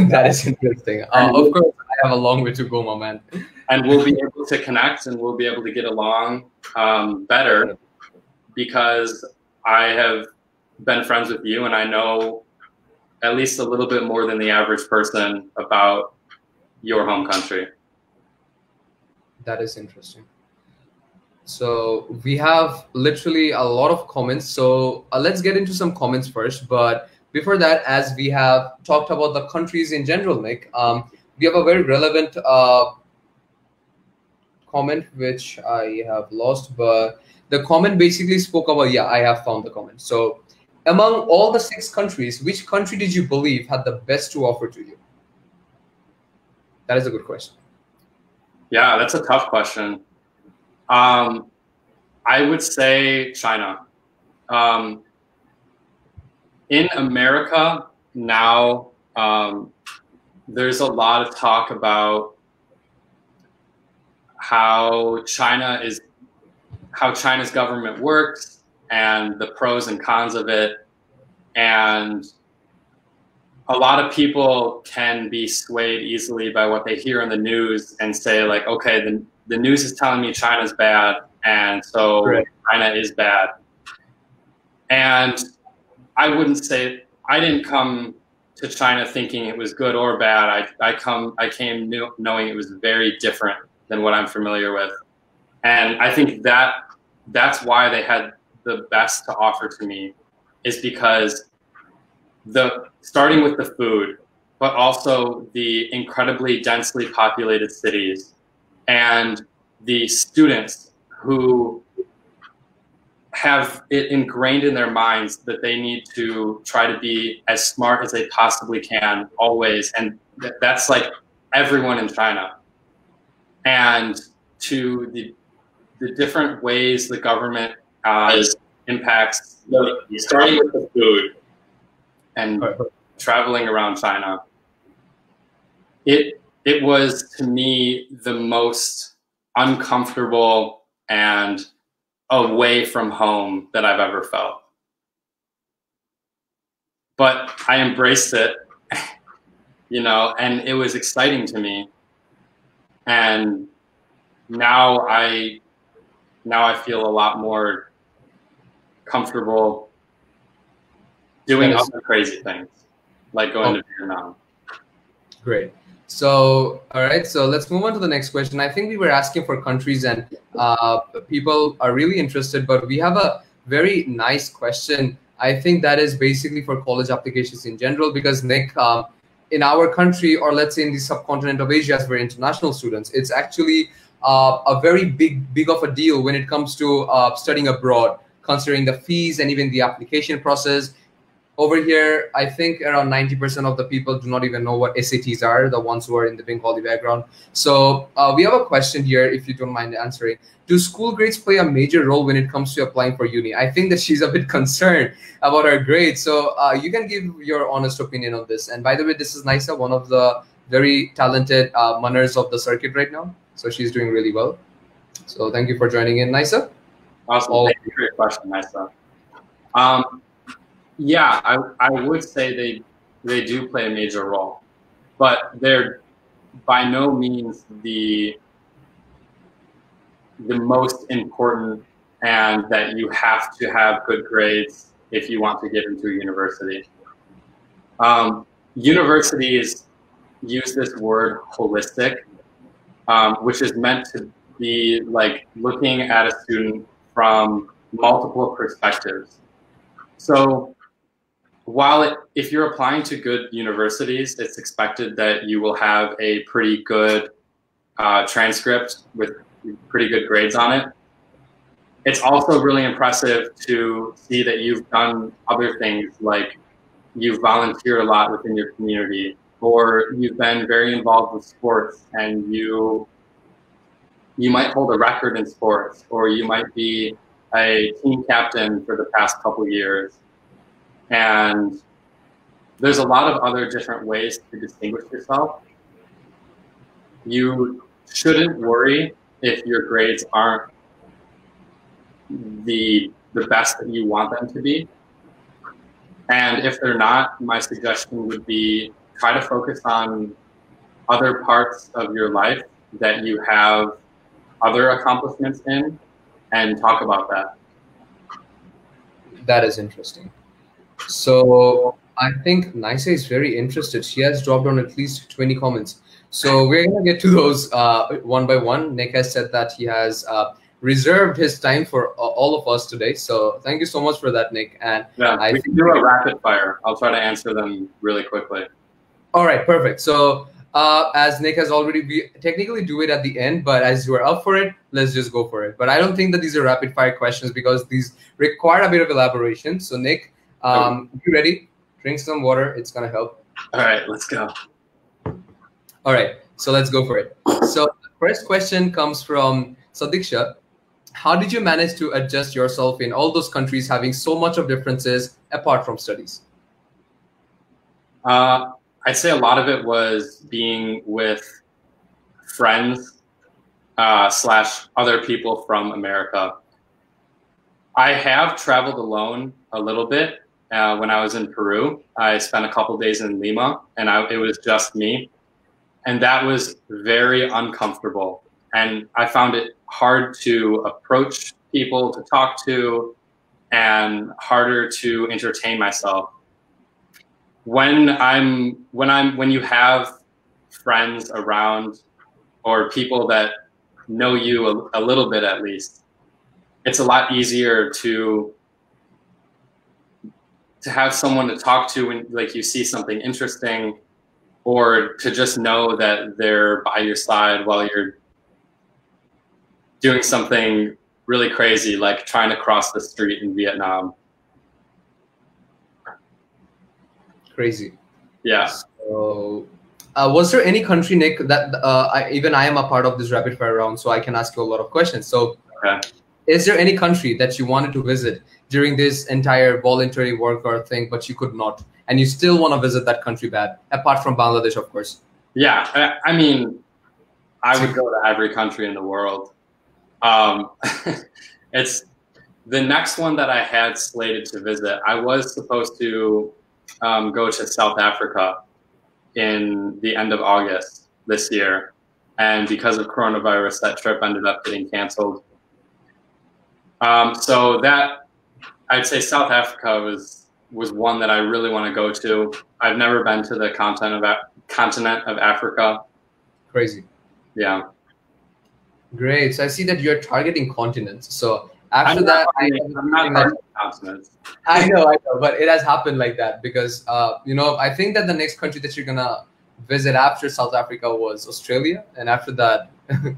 That is interesting. Of course, I have a long way to go, my man. And we'll be able to connect and we'll be able to get along better because I have been friends with you and I know at least a little bit more than the average person about your home country. That is interesting. So we have literally a lot of comments. So let's get into some comments first. But before that, as we have talked about the countries in general, Nick, we have a very relevant comment, which I have lost. But the comment basically spoke about, yeah, I have found the comment. So among all the 6 countries, which country did you believe had the best to offer to you? That is a good question. Yeah, that's a tough question. I would say China. In America now, there's a lot of talk about how China's government works and the pros and cons of it. And a lot of people can be swayed easily by what they hear in the news and say like, okay, the news is telling me China's bad, and so China is bad. And I wouldn't say, I didn't come to China thinking it was good or bad. I came knowing it was very different than what I'm familiar with. And I think that's why they had the best to offer to me, is because starting with the food, but also the incredibly densely populated cities and the students who have it ingrained in their minds that they need to try to be as smart as they possibly can always. And that's like everyone in China. And to the different ways the government impacts, starting with the food and traveling around China, it was to me the most uncomfortable and away from home that I've ever felt. But I embraced it, you know, and it was exciting to me. And now I feel a lot more comfortable doing other crazy things, like going to Vietnam. Great. So, all right, so let's move on to the next question. I think we were asking for countries and people are really interested, but we have a very nice question. I think that is basically for college applications in general, because Nick, in our country, or let's say in the subcontinent of Asia, as we're international students, it's actually a very big of a deal when it comes to studying abroad, considering the fees and even the application process. Over here, I think around 90% of the people do not even know what SATs are, the ones who are in the Bengali background. So we have a question here, if you don't mind answering. Do school grades play a major role when it comes to applying for uni? I think that she's a bit concerned about her grades. So you can give your honest opinion on this. And by the way, this is Nisa, one of the very talented runners of the circuit right now. So she's doing really well. So thank you for joining in, Nisa. Awesome. Thank you for your question, Nisa. Yeah, I would say they do play a major role, but they're by no means the most important, and that you have to have good grades if you want to get into a university. Universities use this word holistic, which is meant to be like looking at a student from multiple perspectives. So while if you're applying to good universities, it's expected that you will have a pretty good transcript with pretty good grades on it. It's also really impressive to see that you've done other things, like you've volunteered a lot within your community, or you've been very involved with sports, and you might hold a record in sports, or you might be a team captain for the past couple of years. And there's a lot of other different ways to distinguish yourself. You shouldn't worry if your grades aren't the best that you want them to be. And if they're not, my suggestion would be try to focus on other parts of your life that you have other accomplishments in, and talk about that. That is interesting. So I think Nisa is very interested. She has dropped on at least 20 comments. So we're going to get to those one by one. Nick has said that he has reserved his time for all of us today. So thank you so much for that, Nick. And yeah, we can do a rapid fire. I'll try to answer them really quickly. All right, perfect. So as Nick has already, we technically do it at the end, but as you are up for it, let's just go for it. But I don't think that these are rapid fire questions because these require a bit of elaboration. So Nick, you ready? Drink some water. It's going to help. All right, let's go. All right, so let's go for it. So the first question comes from Sadiksha. How did you manage to adjust yourself in all those countries having so much of differences apart from studies? I'd say a lot of it was being with friends / other people from America. I have traveled alone a little bit. When I was in Peru, I spent a couple days in Lima, and it was just me. And that was very uncomfortable. And I found it hard to approach people to talk to, and harder to entertain myself. When you have friends around, or people that know you a little bit at least, it's a lot easier to have someone to talk to when like you see something interesting, or to just know that they're by your side while you're doing something really crazy, like trying to cross the street in Vietnam. Crazy. Yeah. So, was there any country, Nick, that I am a part of this rapid fire round, so I can ask you a lot of questions. So, Okay. is there any country that you wanted to visit during this entire voluntary work or thing, but you could not, and you still want to visit that country bad, apart from Bangladesh, of course? Yeah, I mean, I would go to every country in the world. It's the next one that I had slated to visit. I was supposed to go to South Africa in the end of August this year. And because of coronavirus, that trip ended up getting canceled. So that, I'd say South Africa was one that I really want to go to. I've never been to the continent of Africa. Crazy. Yeah. Great. So I see that you're targeting continents. So after that, I'm not targeting continents. I know, but it has happened like that because, I think that the next country that you're going to visit after South Africa was Australia. And after that,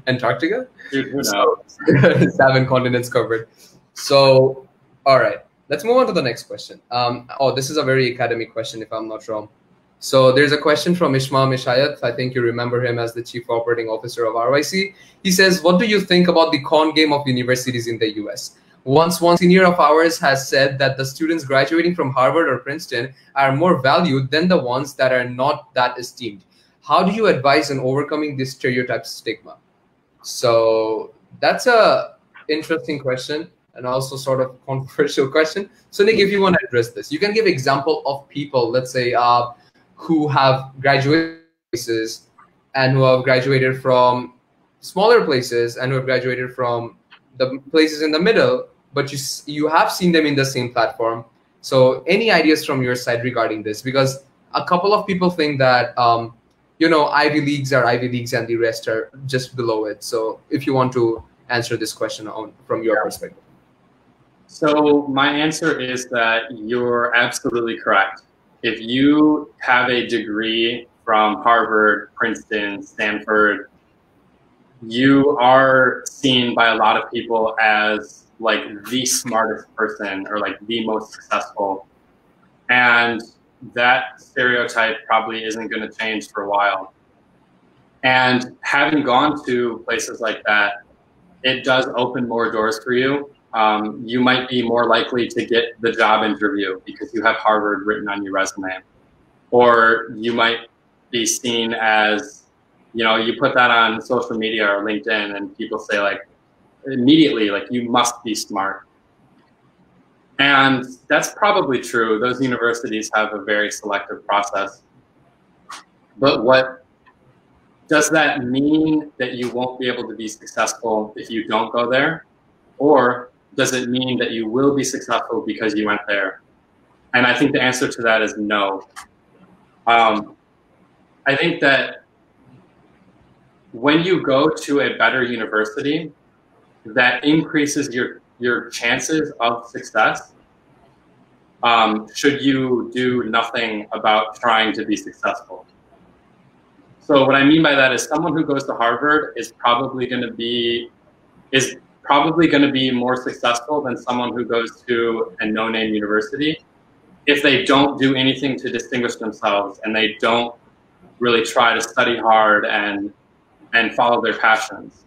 Antarctica. Dude, who knows? So, 7 continents covered. So, all right, let's move on to the next question. This is a very academic question, if I'm not wrong. So there's a question from Ishma Mishayat. I think you remember him as the Chief Operating Officer of RYC. He says, what do you think about the con game of universities in the US? One senior of ours has said that the students graduating from Harvard or Princeton are more valued than the ones that are not that esteemed. How do you advise on overcoming this stereotype stigma? So that's a interesting question and also sort of controversial question. So Nick, if you want to address this, you can give example of people, let's say, who have graduated places and who have graduated from smaller places and who have graduated from the places in the middle, but you have seen them in the same platform. So any ideas from your side regarding this? Because a couple of people think that, Ivy Leagues are Ivy Leagues and the rest are just below it. So if you want to answer this question from your perspective. So my answer is that you're absolutely correct. If you have a degree from Harvard, Princeton, Stanford, you are seen by a lot of people as like the smartest person or like the most successful. And that stereotype probably isn't going to change for a while. And having gone to places like that, it does open more doors for you. You might be more likely to get the job interview because you have Harvard written on your resume. Or you might be seen as, you put that on social media or LinkedIn and people say like, immediately, like you must be smart. And that's probably true. Those universities have a very selective process. But does that mean that you won't be able to be successful if you don't go there? Or does it mean that you will be successful because you went there? And I think the answer to that is no. I think that when you go to a better university, that increases your chances of success. Should you do nothing about trying to be successful? So what I mean by that is someone who goes to Harvard is probably going to be more successful than someone who goes to a no-name university if they don't do anything to distinguish themselves and they don't really try to study hard and follow their passions.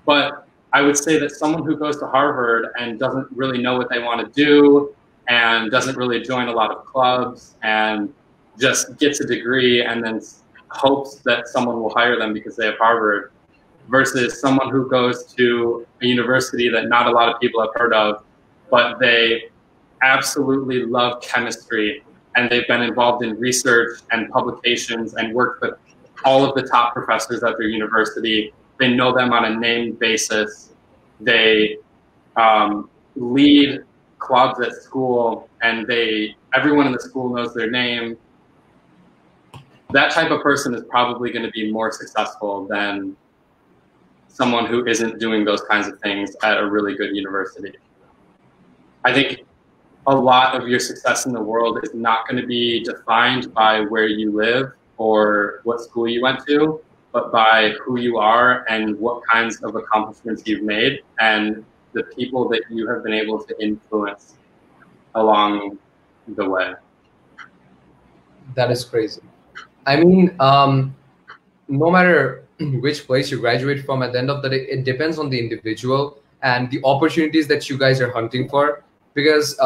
But I would say that someone who goes to Harvard and doesn't really know what they want to do and doesn't really join a lot of clubs and just gets a degree and then hopes that someone will hire them because they have Harvard, versus someone who goes to a university that not a lot of people have heard of, but they absolutely love chemistry and they've been involved in research and publications and worked with all of the top professors at their university. They know them on a named basis. They lead clubs at school and everyone in the school knows their name. That type of person is probably going to be more successful than someone who isn't doing those kinds of things at a really good university. I think a lot of your success in the world is not going to be defined by where you live or what school you went to, but by who you are and what kinds of accomplishments you've made. And the people that you have been able to influence along the way? That is crazy. I mean, no matter which place you graduate from, at the end of the day, it depends on the individual and the opportunities that you guys are hunting for. Because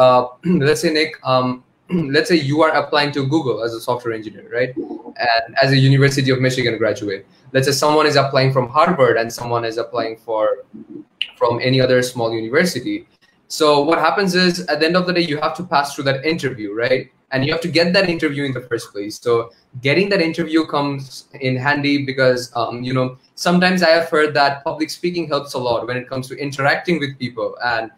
let's say, Nick, let's say you are applying to Google as a software engineer, right? And as a University of Michigan graduate, let's say someone is applying from Harvard and someone is applying from any other small university. So what happens is, at the end of the day, you have to pass through that interview, right? And you have to get that interview in the first place. So getting that interview comes in handy because, sometimes I have heard that public speaking helps a lot when it comes to interacting with people and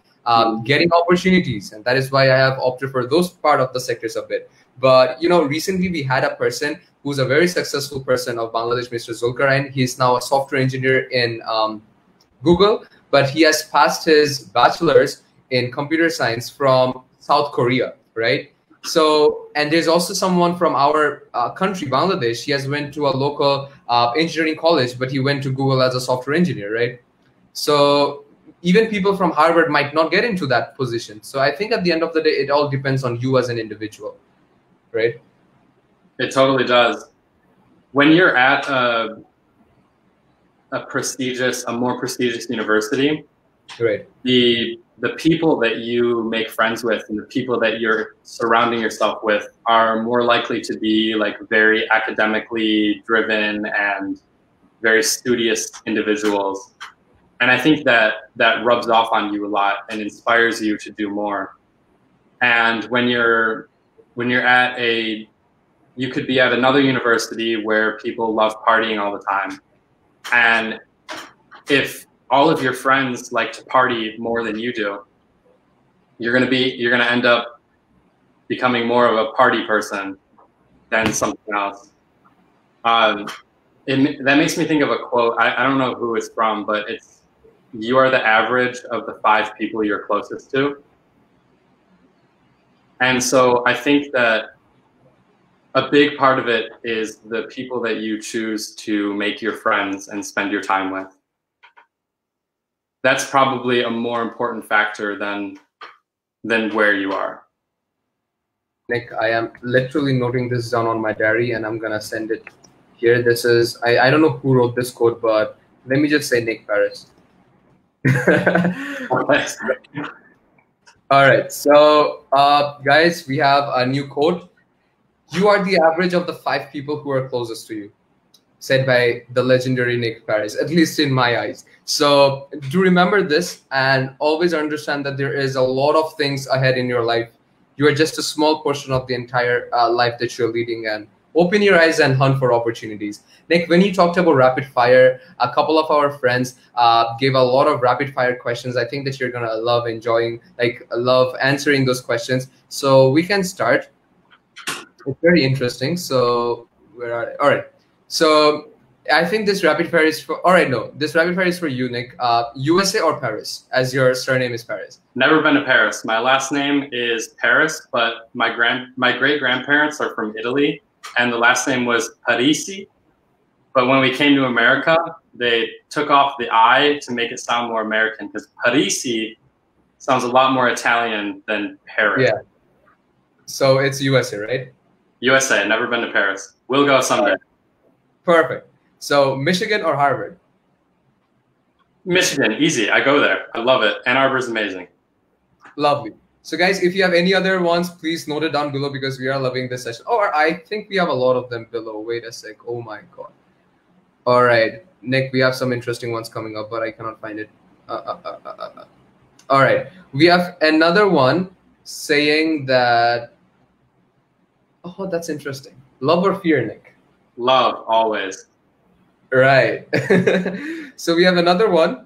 getting opportunities. And that is why I have opted for those part of the sectors a bit. But, recently we had a person who's a very successful person of Bangladesh, Mr. Zulkarnain. He's now a software engineer in Google, but he has passed his bachelor's in computer science from South Korea, right? So, and there's also someone from our country, Bangladesh. He has went to a local engineering college, but he went to Google as a software engineer, right? So even people from Harvard might not get into that position. So I think at the end of the day, it all depends on you as an individual, right? It totally does. When you're at a more prestigious university, right, the people that you make friends with and the people that you're surrounding yourself with are more likely to be like very academically driven and very studious individuals. And I think that rubs off on you a lot and inspires you to do more. And when you're at you could be at another university where people love partying all the time. And if all of your friends like to party more than you do, you're gonna end up becoming more of a party person than something else. That makes me think of a quote. I don't know who it's from, but it's, "You are the average of the 5 people you're closest to." And so I think that a big part of it is the people that you choose to make your friends and spend your time with. That's probably a more important factor than where you are. Nick, I am literally noting this down on my diary and I'm gonna send it here. This is, I don't know who wrote this quote, but let me just say Nick Paris. All right, so guys, we have a new quote. "You are the average of the 5 people who are closest to you," said by the legendary Nick Paris, at least in my eyes. So do remember this and always understand that there is a lot of things ahead in your life. You are just a small portion of the entire life that you're leading, and open your eyes and hunt for opportunities. Nick, when you talked about rapid fire, a couple of our friends gave a lot of rapid fire questions. I think that you're gonna love answering those questions. So we can start. It's very interesting. So where are they? All right. So I think this rapid fire is for, all right, no, this rapid fire is for you, Nick. USA or Paris, as your surname is Paris? Never been to Paris. My last name is Paris, but my great-grandparents are from Italy, and the last name was Parisi. But when we came to America, they took off the I to make it sound more American, because Parisi sounds a lot more Italian than Paris. Yeah. So it's USA, right? USA, never been to Paris. We'll go someday. Perfect. So Michigan or Harvard? Michigan, easy. I go there. I love it. Ann Arbor is amazing. Lovely. So guys, if you have any other ones, please note it down below because we are loving this session. Oh, I think we have a lot of them below. Wait a sec. Oh my God. All right, Nick, we have some interesting ones coming up, but I cannot find it. All right, we have another one saying that, oh, that's interesting. Love or fear, Nick? Love, always. Right. So we have another one.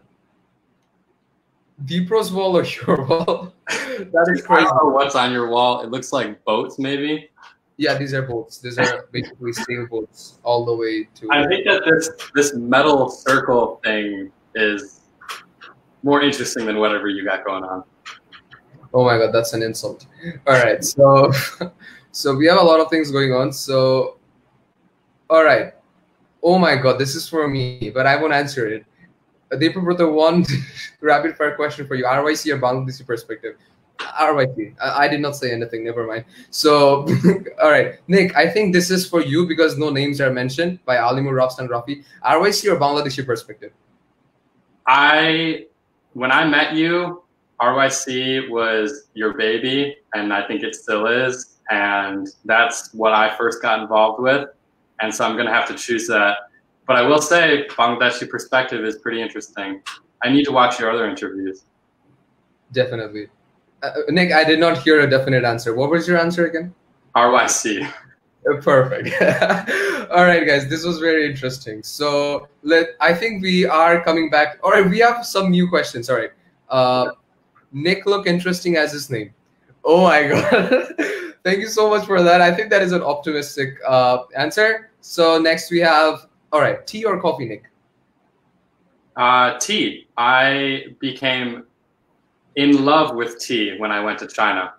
Dipro's wall or your wall? That is crazy. I don't know what's on your wall. It looks like boats, maybe. Yeah, these are boats. These are basically sailboats all the way to. I think that this metal circle thing is more interesting than whatever you got going on. Oh my God, that's an insult. All right, so so we have a lot of things going on. So, all right. Oh my God, this is for me, but I won't answer it. Dipro, Prattoy, one rapid fire question for you. RYC or Bangladeshi perspective? RYC. I did not say anything. Never mind. So, all right, Nick. I think this is for you because no names are mentioned by Alimur, Rafsan, Rafi. RYC or Bangladeshi perspective? When I met you, RYC was your baby, and I think it still is. And that's what I first got involved with. And so I'm going to have to choose that. But I will say Bangladeshi perspective is pretty interesting. I need to watch your other interviews. Definitely. Nick, I did not hear a definite answer. What was your answer again? RYC. Perfect. All right, guys, this was very interesting. So I think we are coming back. All right, we have some new questions. All right. Nick look interesting as his name. Oh my God. Thank you so much for that. I think that is an optimistic answer. So next we have, all right, tea or coffee, Nick? Tea. I became in love with tea when I went to China.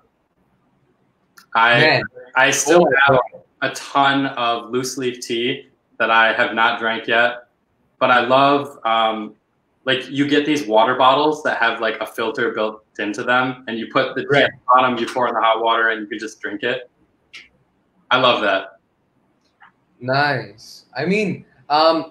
I still have a ton of loose leaf tea that I have not drank yet, but I love, like you get these water bottles that have like a filter built into them and you put the tea on them, you pour it in the hot water and you can just drink it. I love that. Nice. I mean, I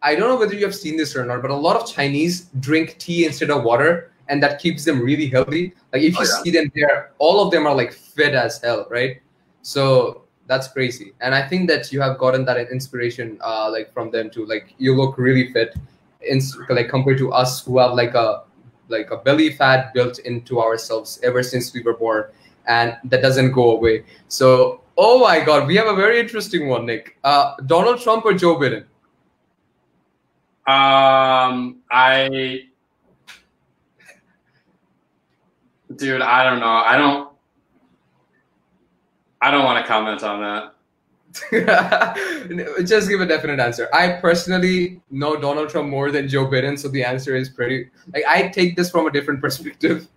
don't know whether you have seen this or not, but a lot of Chinese drink tea instead of water, and that keeps them really healthy. Like if you see them there, all of them are like fit as hell, right? So that's crazy. And I think that you have gotten that inspiration like from them too. Like you look really fit, like compared to us who have like a belly fat built into ourselves ever since we were born, and that doesn't go away. So oh my God, we have a very interesting one, Nick. Donald Trump or Joe Biden? Dude, I don't know. I don't want to comment on that. Just give a definite answer. I personally know Donald Trump more than Joe Biden, so the answer is pretty. Like I take this from a different perspective,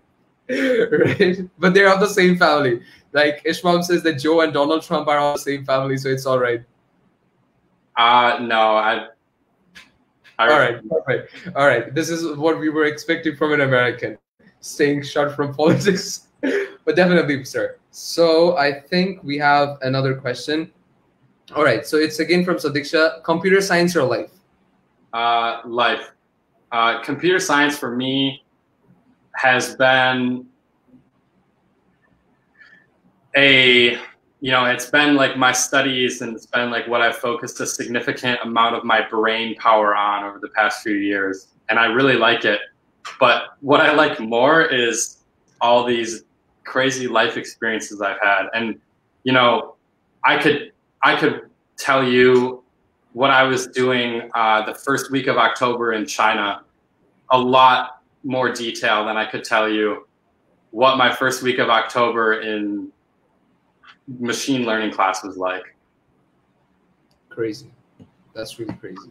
right? But they're of the same family. Like Ishmael says that Joe and Donald Trump are all the same family, so it's all right. No, all right, perfect. All right, this is what we were expecting from an American, staying short from politics. But definitely, sir. So I think we have another question. All right, so it's again from Sadiksha. Computer science or life? Life. Computer science for me has been it's been like my studies, and it's been like what I've focused a significant amount of my brain power on over the past few years. And I really like it. But what I like more is all these crazy life experiences I've had. And, I could tell you what I was doing the first week of October in China, a lot more detail than I could tell you what my first week of October in machine learning class was like. Crazy. That's really crazy.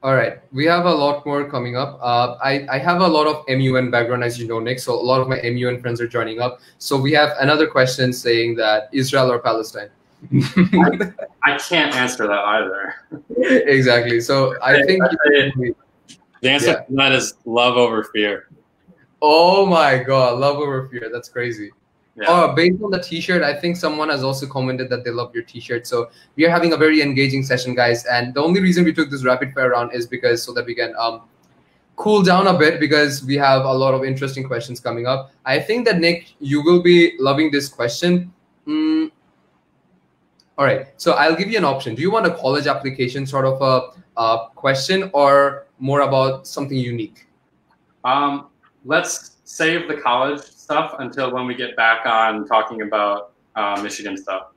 All right, we have a lot more coming up. I have a lot of MUN background, as you know, Nick. So a lot of my MUN friends are joining up. So we have another question saying that Israel or Palestine. I can't answer that either. Exactly. So I think the answer to that is love over fear. Oh my God, love over fear. That's crazy. Yeah. Oh, based on the t-shirt, I think someone has also commented that they love your t-shirt. So we are having a very engaging session, guys. And the only reason we took this rapid fire round is because so that we can cool down a bit, because we have a lot of interesting questions coming up. I think that, Nick, you will be loving this question. All right. So I'll give you an option. Do you want a college application sort of a question, or more about something unique? Let's save the college stuff until when we get back on talking about Michigan stuff.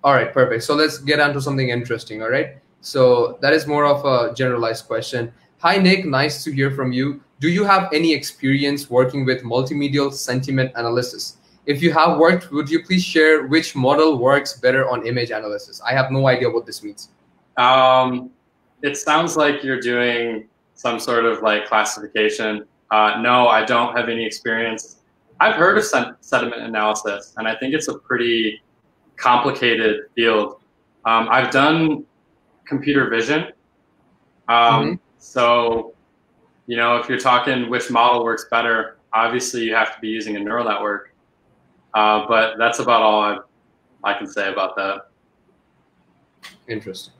All right, perfect. So let's get on to something interesting. All right. So that is more of a generalized question. Hi, Nick. Nice to hear from you. Do you have any experience working with multimedial sentiment analysis? If you have worked, would you please share which model works better on image analysis? I have no idea what this means. It sounds like you're doing some sort of like classification. No, I don't have any experience. I've heard of sentiment analysis, and I think it's a pretty complicated field. I've done computer vision. So You know, if you're talking which model works better, obviously you have to be using a neural network. But that's about all I can say about that. Interesting.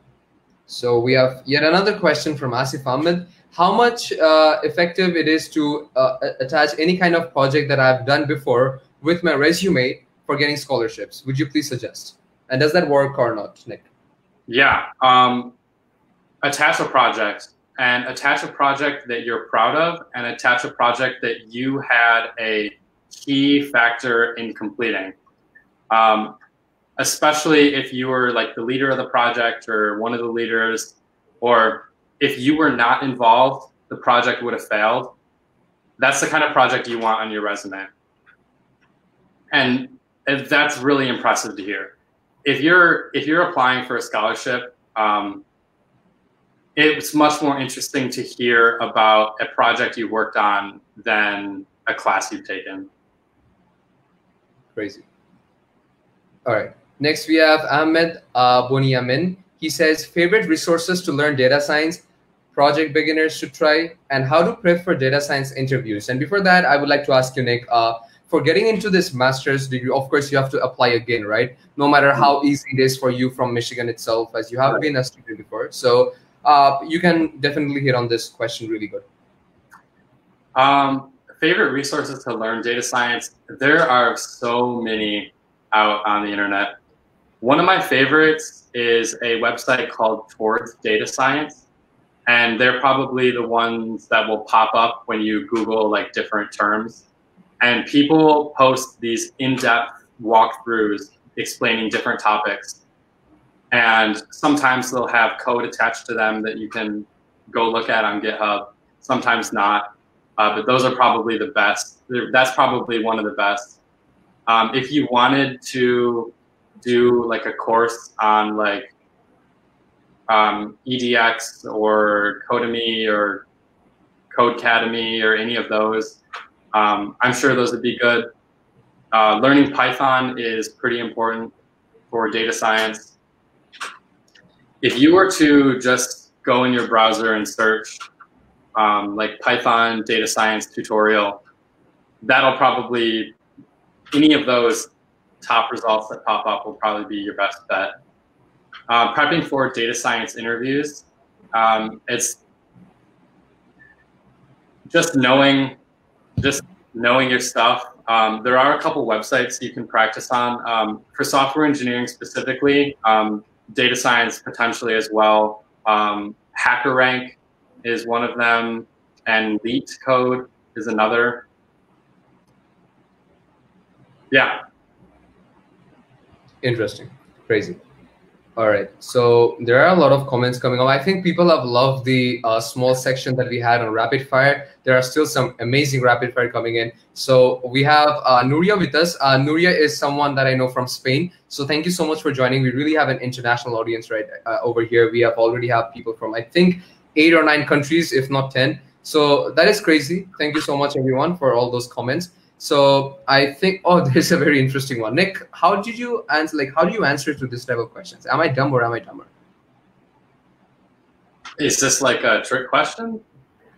So we have yet another question from Asif Ahmed. How much effective it is to attach any kind of project that I've done before with my resume for getting scholarships? Would you please suggest? And does that work or not, Nick? Yeah. Attach a project, and attach a project that you're proud of, and attach a project that you had a key factor in completing. Especially if you were like the leader of the project or one of the leaders, or if you were not involved, the project would have failed. That's the kind of project you want on your resume. And that's really impressive to hear. If you're applying for a scholarship, it's much more interesting to hear about a project you worked on than a class you've taken. Crazy. All right. Next, we have Ahmed Boniamin. He says, favorite resources to learn data science, project beginners should try, and how to prep for data science interviews. And before that, I would like to ask you, Nick, for getting into this master's degree, of course, you have to apply again, right? No matter how easy it is for you from Michigan itself, as you have been a student before. So you can definitely hit on this question really good. Favorite resources to learn data science. There are so many out on the internet. One of my favorites is a website called Towards Data Science. And they're probably the ones that will pop up when you Google like different terms. And people post these in-depth walkthroughs explaining different topics. And sometimes they'll have code attached to them that you can go look at on GitHub, sometimes not. But those are probably the best. That's probably one of the best. If you wanted to do like a course on like EDX or Codemy or Codecademy or any of those, I'm sure those would be good. Learning Python is pretty important for data science. If you were to just go in your browser and search like Python data science tutorial, that'll probably, any of those top results that pop up will probably be your best bet. Prepping for data science interviews, it's just knowing your stuff. There are a couple websites you can practice on. For software engineering specifically, data science potentially as well. HackerRank is one of them, and LeetCode is another. Yeah. Interesting. Crazy. All right. So there are a lot of comments coming up. I think people have loved the small section that we had on rapid fire. There are still some amazing rapid fire coming in. So we have Nuria with us. Nuria is someone that I know from Spain. So thank you so much for joining. We really have an international audience right over here. We have already have people from, I think, 8 or 9 countries, if not 10. So that is crazy. Thank you so much, everyone, for all those comments. So I think, oh, there's a very interesting one. Nick, how did you answer? Like, how do you answer to this type of questions? Am I dumb or am I dumber? Is this like a trick question?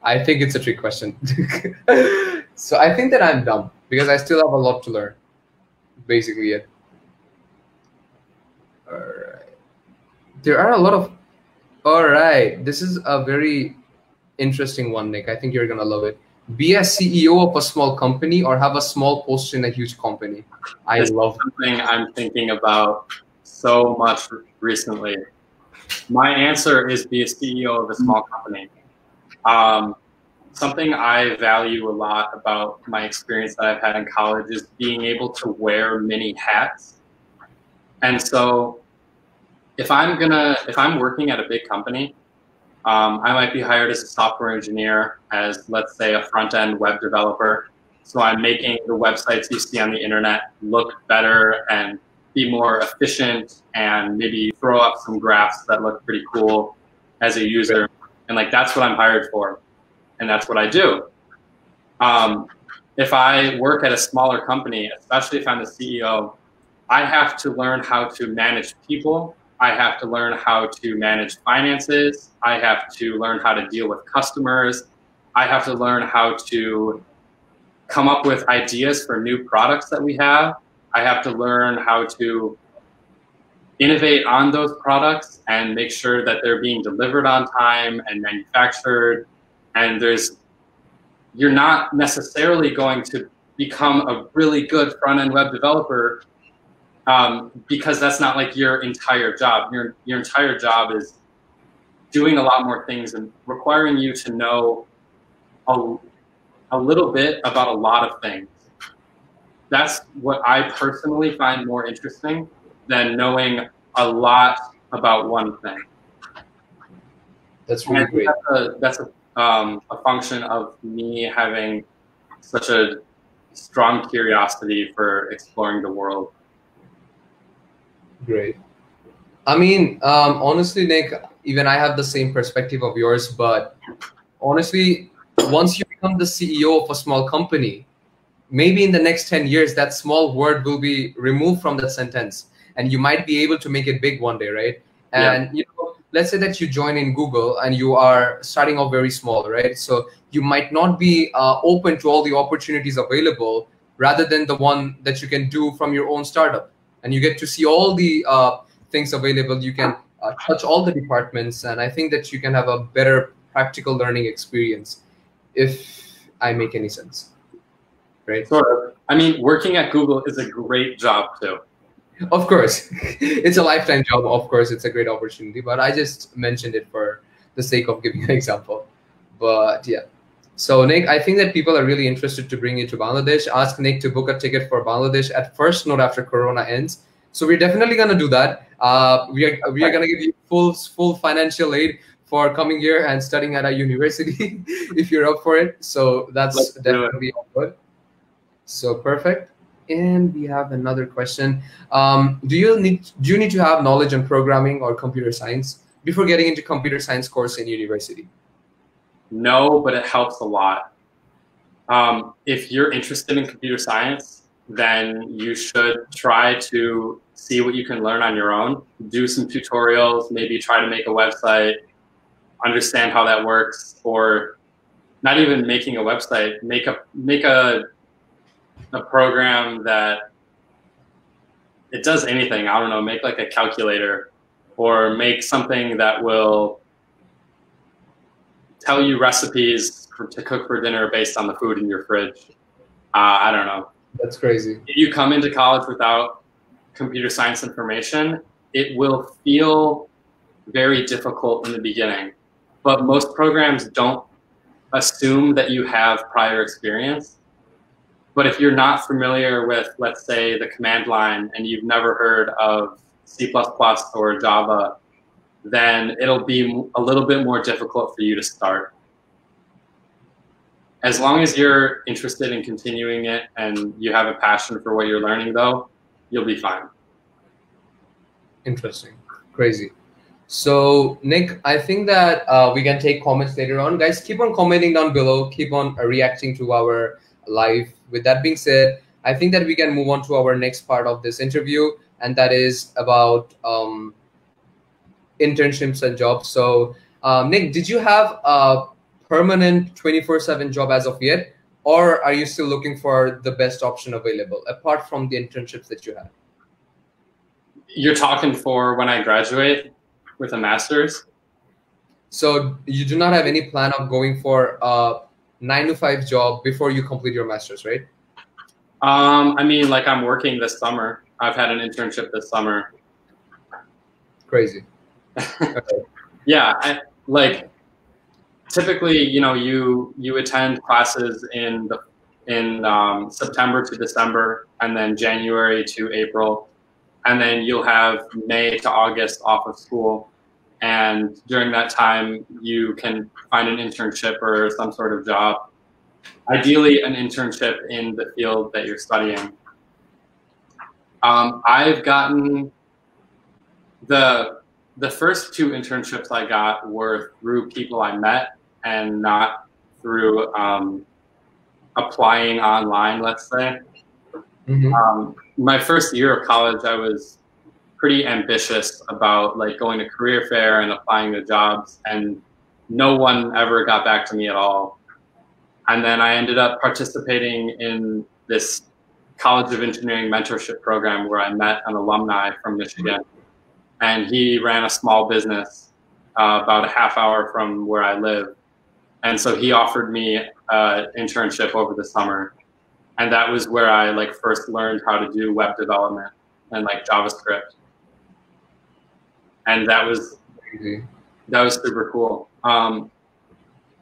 I think it's a trick question. So I think that I'm dumb because I still have a lot to learn, basically. Yet. All right. There are a lot of. All right. This is a very interesting one, Nick. I think you're gonna love it. Be a CEO of a small company or have a small post in a huge company. I love something I'm thinking about so much recently. My answer is be a CEO of a small company. Something I value a lot about my experience that I've had in college is being able to wear many hats. And so if I'm working at a big company, I might be hired as a software engineer, as let's say a front-end web developer. So I'm making the websites you see on the internet look better and be more efficient, and maybe throw up some graphs that look pretty cool as a user. And like, that's what I'm hired for. And that's what I do. If I work at a smaller company, especially if I'm the CEO, I have to learn how to manage people. I have to learn how to manage finances. I have to learn how to deal with customers. I have to learn how to come up with ideas for new products that we have. I have to learn how to innovate on those products and make sure that they're being delivered on time and manufactured. And you're not necessarily going to become a really good front-end web developer because that's not like your entire job. Your entire job is doing a lot more things and requiring you to know a little bit about a lot of things. That's what I personally find more interesting than knowing a lot about one thing. That's really great. That's a function of me having such a strong curiosity for exploring the world. Great. I mean, honestly, Nick, even I have the same perspective of yours, but honestly, once you become the CEO of a small company, maybe in the next 10 years, that small word will be removed from that sentence and you might be able to make it big one day, right? And you know, let's say that you join in Google and you are starting off very small, right? So you might not be open to all the opportunities available rather than the one that you can do from your own startup. And you get to see all the things available. You can touch all the departments. And I think that you can have a better practical learning experience, if I make any sense. Right? Sort of. I mean, working at Google is a great job too. Of course, it's a lifetime job. Of course, it's a great opportunity, but I just mentioned it for the sake of giving an example. But yeah. So Nick, I think that people are really interested to bring you to Bangladesh. Ask Nick to book a ticket for Bangladesh at first, not after Corona ends. So we're definitely gonna do that. We are gonna give you full financial aid for coming here and studying at a university if you're up for it. So that's definitely all good. So perfect. And we have another question. Do you need to have knowledge on programming or computer science before getting into computer science course in university? No, but it helps a lot. If you're interested in computer science, then you should try to see what you can learn on your own. Do some tutorials, maybe try to make a website, understand how that works, or not even making a website, make a program that it does anything. I don't know, make like a calculator or make something that will tell you recipes to cook for dinner based on the food in your fridge. I don't know. That's crazy. If you come into college without computer science information, it will feel very difficult in the beginning. But most programs don't assume that you have prior experience. But if you're not familiar with, let's say, the command line and you've never heard of C++ or Java, then it'll be a little bit more difficult for you to start. As long as you're interested in continuing it and you have a passion for what you're learning, though, you'll be fine. Interesting. Crazy. So, Nick, I think that we can take comments later on. Guys, keep on commenting down below. Keep on reacting to our live. With that being said, I think that we can move on to our next part of this interview, and that is about internships and jobs. So, Nick, did you have a permanent 24/7 job as of yet, or are you still looking for the best option available apart from the internships that you had? You're talking for when I graduate with a master's? So you do not have any plan of going for a 9-to-5 job before you complete your master's, right? I mean, like I'm working this summer. I've had an internship this summer. Crazy. Okay. Yeah, like typically, you know, you attend classes in September to December, and then January to April, and then you'll have May to August off of school. And during that time, you can find an internship or some sort of job. Ideally, an internship in the field that you're studying. I've gotten the first 2 internships I got were through people I met and not through applying online, let's say. Mm-hmm. My first year of college, I was pretty ambitious about like going to career fair and applying to jobs, and no one ever got back to me at all. And then I ended up participating in this College of Engineering mentorship program where I met an alumni from Michigan. And he ran a small business about a half hour from where I live. And so he offered me an internship over the summer. And that was where I like first learned how to do web development and like JavaScript. And that was super cool.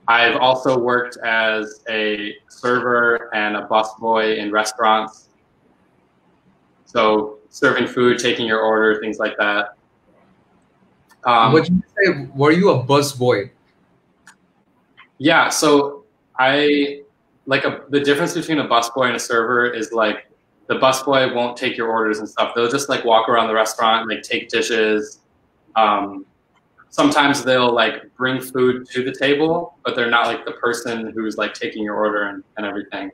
I've also worked as a server and a busboy in restaurants. So serving food, taking your order, things like that. What did you say? Were you a busboy? Yeah, so the difference between a busboy and a server is like the busboy won't take your orders and stuff. They'll just like walk around the restaurant, like take dishes. Sometimes they'll like bring food to the table, but they're not like the person who's like taking your order and everything.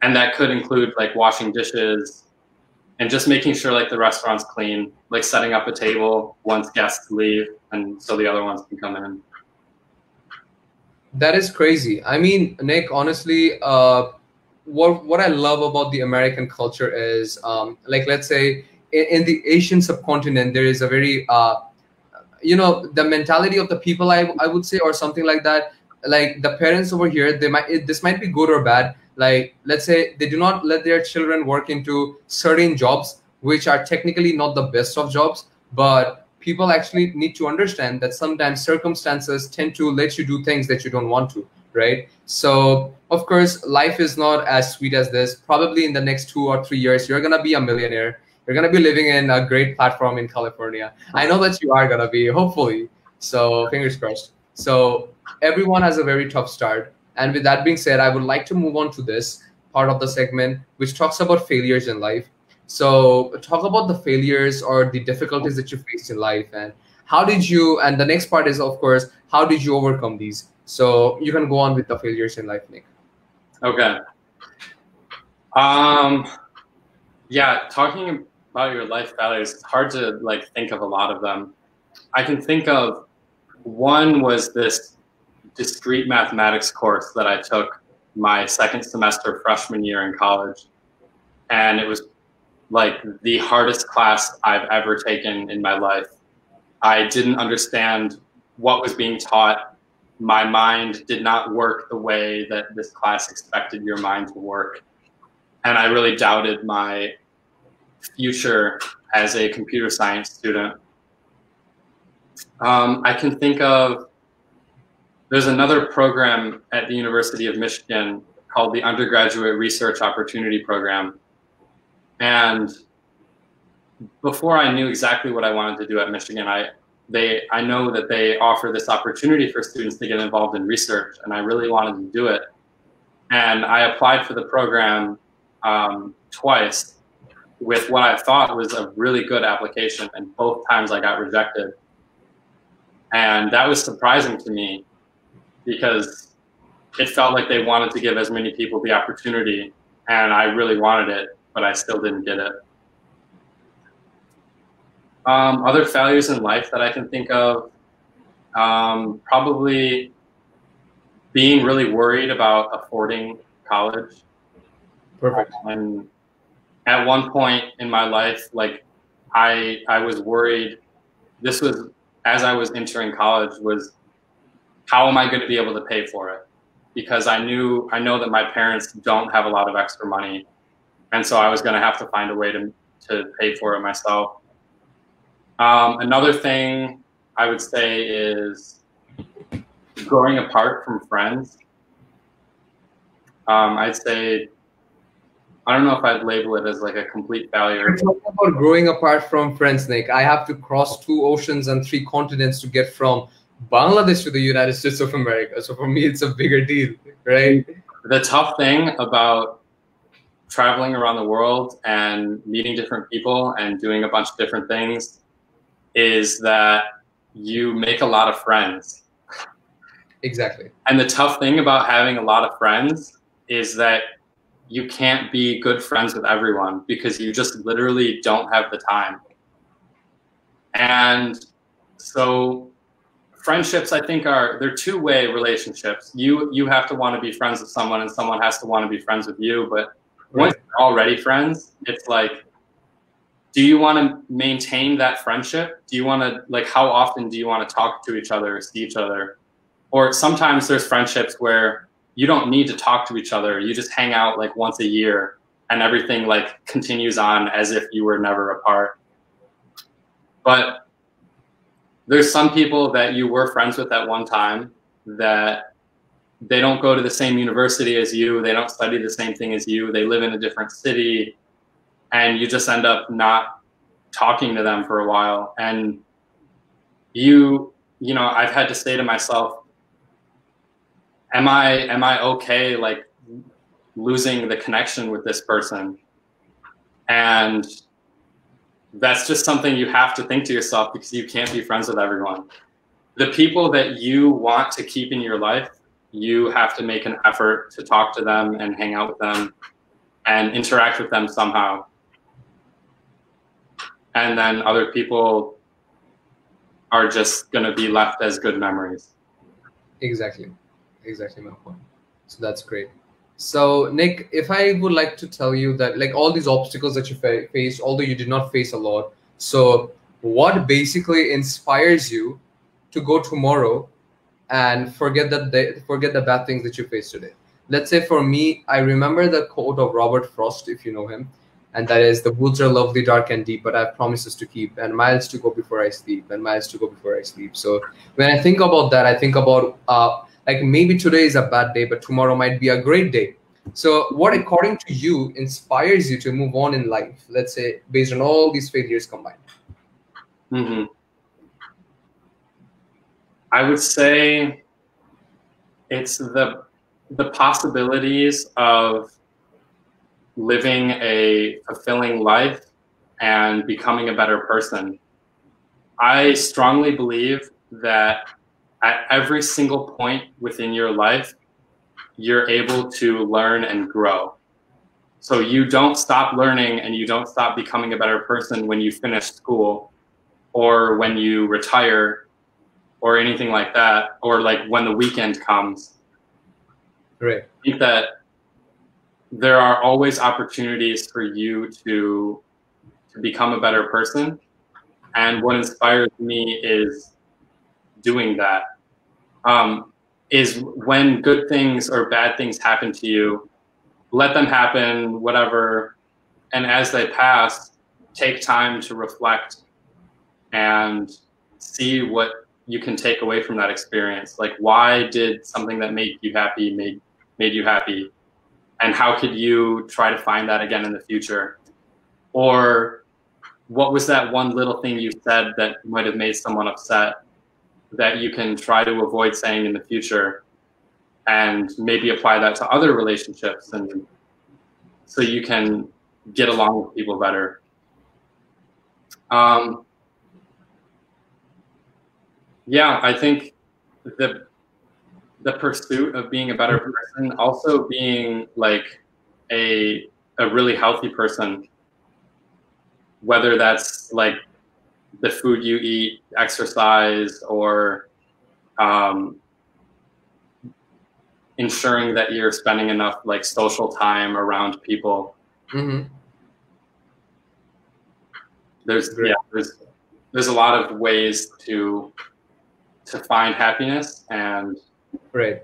And that could include like washing dishes and just making sure like the restaurant's clean, like setting up a table once guests leave and so the other ones can come in. That is crazy. I mean, Nick, honestly, what I love about the American culture is, like, let's say in the Asian subcontinent, there is a very, the mentality of the people, I would say, or something like that. Like the parents over here, this might be good or bad. Like, let's say they do not let their children work into certain jobs, which are technically not the best of jobs, but people actually need to understand that sometimes circumstances tend to let you do things that you don't want to, right? So of course, life is not as sweet as this. Probably in the next 2 or 3 years, you're going to be a millionaire. You're going to be living in a great platform in California. I know that you are going to be, hopefully. So fingers crossed. So everyone has a very tough start. And with that being said, I would like to move on to this part of the segment, which talks about failures in life. So talk about the failures or the difficulties that you faced in life, and how did you, and the next part is, of course, how did you overcome these? So you can go on with the failures in life, Nick. Okay. Yeah, talking about your life failures, it's hard to like think of a lot of them. I can think of one was this discrete mathematics course that I took my second semester freshman year in college. And it was like the hardest class I've ever taken in my life. I didn't understand what was being taught. My mind did not work the way that this class expected your mind to work. And I really doubted my future as a computer science student. I can think of, there's another program at the University of Michigan called the Undergraduate Research Opportunity Program. And before I knew exactly what I wanted to do at Michigan, I know that they offer this opportunity for students to get involved in research, and I really wanted to do it. And I applied for the program twice with what I thought was a really good application, and both times I got rejected. And that was surprising to me because it felt like they wanted to give as many people the opportunity, and I really wanted it, but I still didn't get it. Other failures in life that I can think of, probably being really worried about affording college. Perfect. And at one point in my life, like I was worried, this was as I was entering college, was how am I going to be able to pay for it? Because I know that my parents don't have a lot of extra money. And so I was going to have to find a way to pay for it myself. Another thing I would say is growing apart from friends. I'd say, I don't know if I'd label it as like a complete failure. We're talking about growing apart from friends, Nick. I have to cross 2 oceans and 3 continents to get from Bangladesh to the United States of America. So for me, it's a bigger deal, right? The tough thing about traveling around the world and meeting different people and doing a bunch of different things is that you make a lot of friends. Exactly. And the tough thing about having a lot of friends is that you can't be good friends with everyone because you just literally don't have the time. And so friendships, I think, they're two-way relationships. You have to want to be friends with someone, and someone has to want to be friends with you. But once you're already friends, it's like, do you want to maintain that friendship? Do you want to, like, how often do you want to talk to each other, see each other? Or sometimes there's friendships where you don't need to talk to each other. You just hang out like once a year and everything like continues on as if you were never apart. But there's some people that you were friends with at one time that they don't go to the same university as you. They don't study the same thing as you. They live in a different city. And you just end up not talking to them for a while. And you know, I've had to say to myself, am I okay, like, losing the connection with this person? And that's just something you have to think to yourself, because you can't be friends with everyone. The people that you want to keep in your life, you have to make an effort to talk to them and hang out with them and interact with them somehow. And then other people are just going to be left as good memories. Exactly my point. So that's great. So Nick, if I would like to tell you that, like, all these obstacles that you faced, although you did not face a lot, so what basically inspires you to go tomorrow and forget the bad things that you faced today? Let's say for me, I remember the quote of Robert Frost, if you know him, and that is, "The woods are lovely, dark and deep, but I have promises to keep, and miles to go before I sleep, and miles to go before I sleep." So when I think about that, I think about like, maybe today is a bad day, but tomorrow might be a great day. So what, according to you, inspires you to move on in life, let's say, based on all these failures combined? Mm-hmm. I would say it's the possibilities of living a fulfilling life and becoming a better person. I strongly believe that at every single point within your life, you're able to learn and grow. So you don't stop learning and you don't stop becoming a better person when you finish school or when you retire or anything like that, or like when the weekend comes. Right. I think that there are always opportunities for you to become a better person. And what inspires me is doing that. Is when good things or bad things happen to you, let them happen, whatever. And as they pass, take time to reflect and see what you can take away from that experience. Like, why did something that made you happy made you happy? And how could you try to find that again in the future? Or what was that one little thing you said that might have made someone upset that you can try to avoid saying in the future, and maybe apply that to other relationships, and so you can get along with people better. Yeah, I think the pursuit of being a better person, also being like a really healthy person, whether that's like the food you eat, exercise, or ensuring that you're spending enough like social time around people. Mm-hmm. There's a lot of ways to find happiness, and Right.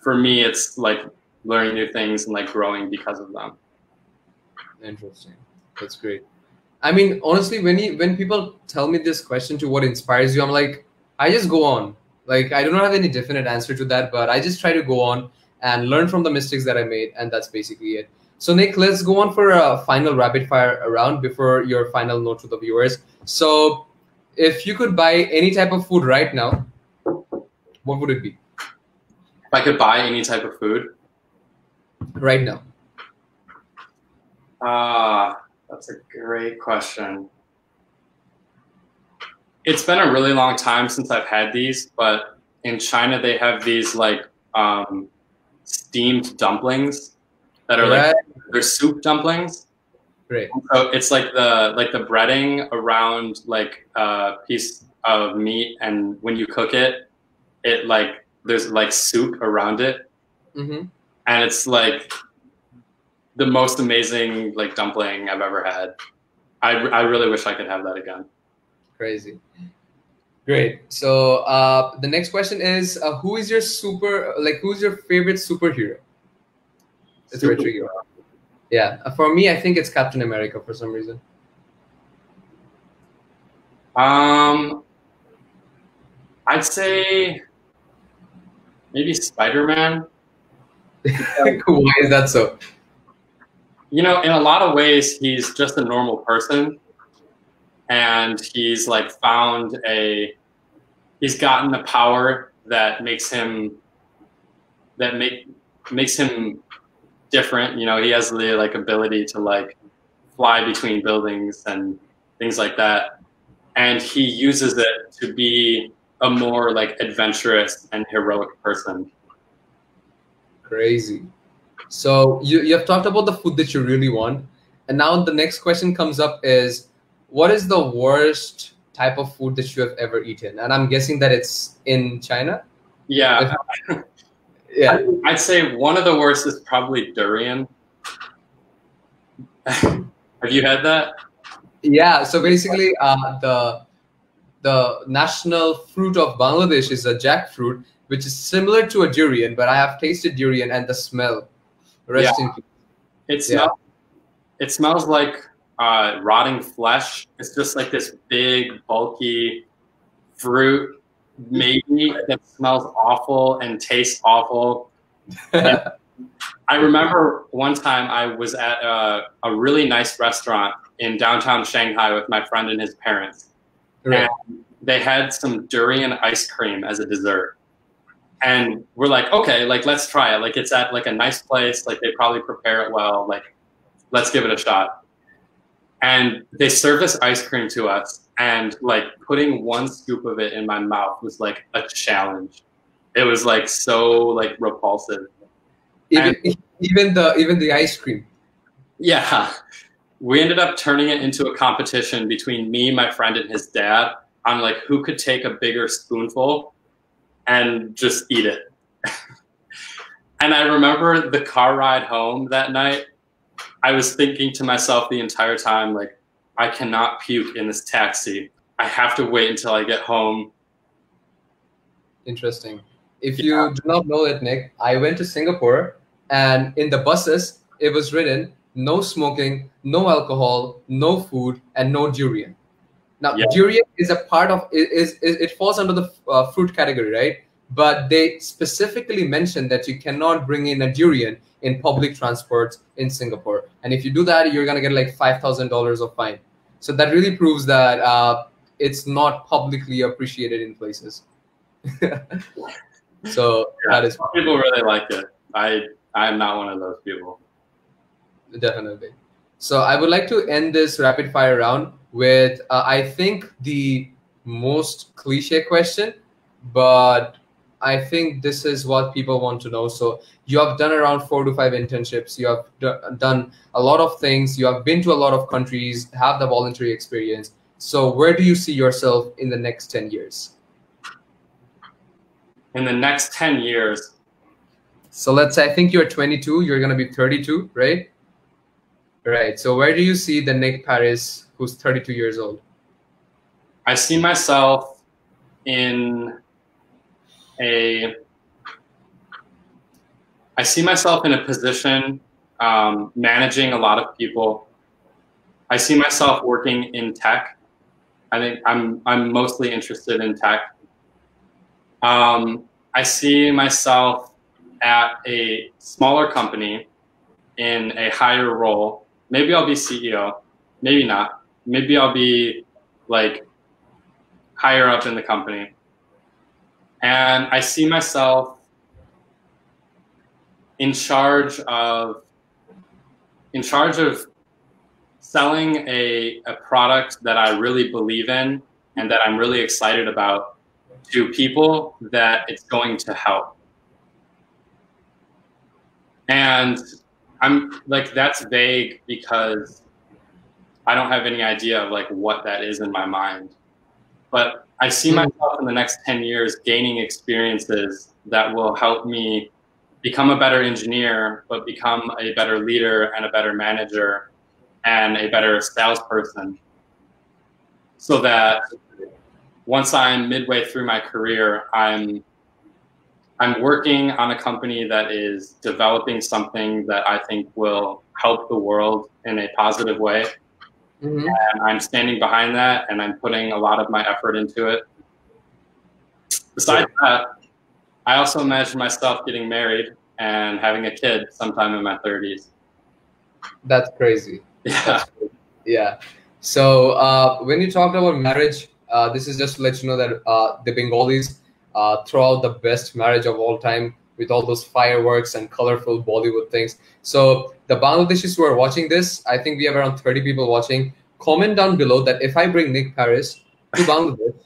For me, it's like learning new things and like growing because of them. Interesting. That's great. I mean, honestly, when people tell me this question to what inspires you, I'm like, I just go on. Like, I do not have any definite answer to that, but I just try to go on and learn from the mistakes that I made, and that's basically it. So Nick, let's go on for a final rapid fire round before your final note to the viewers. So if you could buy any type of food right now, what would it be? If I could buy any type of food? Right now. That's a great question. It's been a really long time since I've had these, but in China they have these like steamed dumplings that are like, they're soup dumplings. Great. So it's like the breading around like a piece of meat, and when you cook it, it like there's like soup around it, Mm-hmm. and it's like the most amazing like dumpling I've ever had. I really wish I could have that again. Crazy. Great. So the next question is, who's your favorite superhero? It's very tricky. Yeah. For me, I think it's Captain America for some reason. I'd say maybe Spider-Man. Why is that so? You know, in a lot of ways, he's just a normal person, and he's like he's gotten a power that makes him makes him different. You know, he has the like ability to like fly between buildings and things like that, and he uses it to be a more like adventurous and heroic person. Crazy. So you have talked about the food that you really want, and now the next question comes up is, what is the worst type of food that you have ever eaten? And I'm guessing that it's in China. Yeah. Yeah. I'd say one of the worst is probably durian. Have you had that? Yeah. So basically, the national fruit of Bangladesh is a jackfruit, which is similar to a durian, but I have tasted durian and the smell. Rest in peace. It smells like rotting flesh. It's just like this big, bulky fruit, maybe, that smells awful and tastes awful. And I remember one time I was at a really nice restaurant in downtown Shanghai with my friend and his parents. Right. And they had some durian ice cream as a dessert. And we're like, okay, like, let's try it. Like, it's at like a nice place. Like, they probably prepare it well. Like, let's give it a shot. And they served this ice cream to us. And like putting one scoop of it in my mouth was like a challenge. It was like so like repulsive. Even the ice cream. Yeah. We ended up turning it into a competition between me, my friend, and his dad on like who could take a bigger spoonful and just eat it. And I remember the car ride home that night, I was thinking to myself the entire time, like, I cannot puke in this taxi. I have to wait until I get home. Interesting. If you do not know it, Nick, I went to Singapore, and in the buses, it was written, no smoking, no alcohol, no food, and no durian. Now, durian is a part of, it falls under the fruit category, right? But they specifically mentioned that you cannot bring in a durian in public transports in Singapore. And if you do that, you're going to get like $5,000 of fine. So that really proves that it's not publicly appreciated in places. So that is, people really like it. I am not one of those people. Definitely. So I would like to end this rapid fire round with, I think, the most cliche question, but I think this is what people want to know. So you have done around 4 to 5 internships. You have done a lot of things. You have been to a lot of countries, have the voluntary experience. So where do you see yourself in the next 10 years? In the next 10 years. So let's say, I think you're 22, you're going to be 32, right? Right. So where do you see the Nick Paris who's 32 years old? I see myself in a position managing a lot of people. I see myself working in tech. I think I'm mostly interested in tech. I see myself at a smaller company in a higher role. Maybe I'll be CEO, maybe not. Maybe I'll be like higher up in the company. And I see myself in charge of selling a product that I really believe in and that I'm really excited about to people that it's going to help. And I'm like, that's vague because I don't have any idea of like what that is in my mind. but I see myself in the next 10 years gaining experiences that will help me become a better engineer, but become a better leader and a better manager and a better salesperson, so that once I'm midway through my career, I'm working on a company that is developing something that I think will help the world in a positive way. And I'm standing behind that, and I'm putting a lot of my effort into it. Besides that, I also imagine myself getting married and having a kid sometime in my 30s. That's crazy. Yeah. That's crazy. Yeah. So when you talked about marriage, this is just to let you know that the Bengalis throw out the best marriage of all time with all those fireworks and colorful Bollywood things. So the Bangladeshis who are watching this, I think we have around 30 people watching. Comment down below that if I bring Nick Paris to Bangladesh,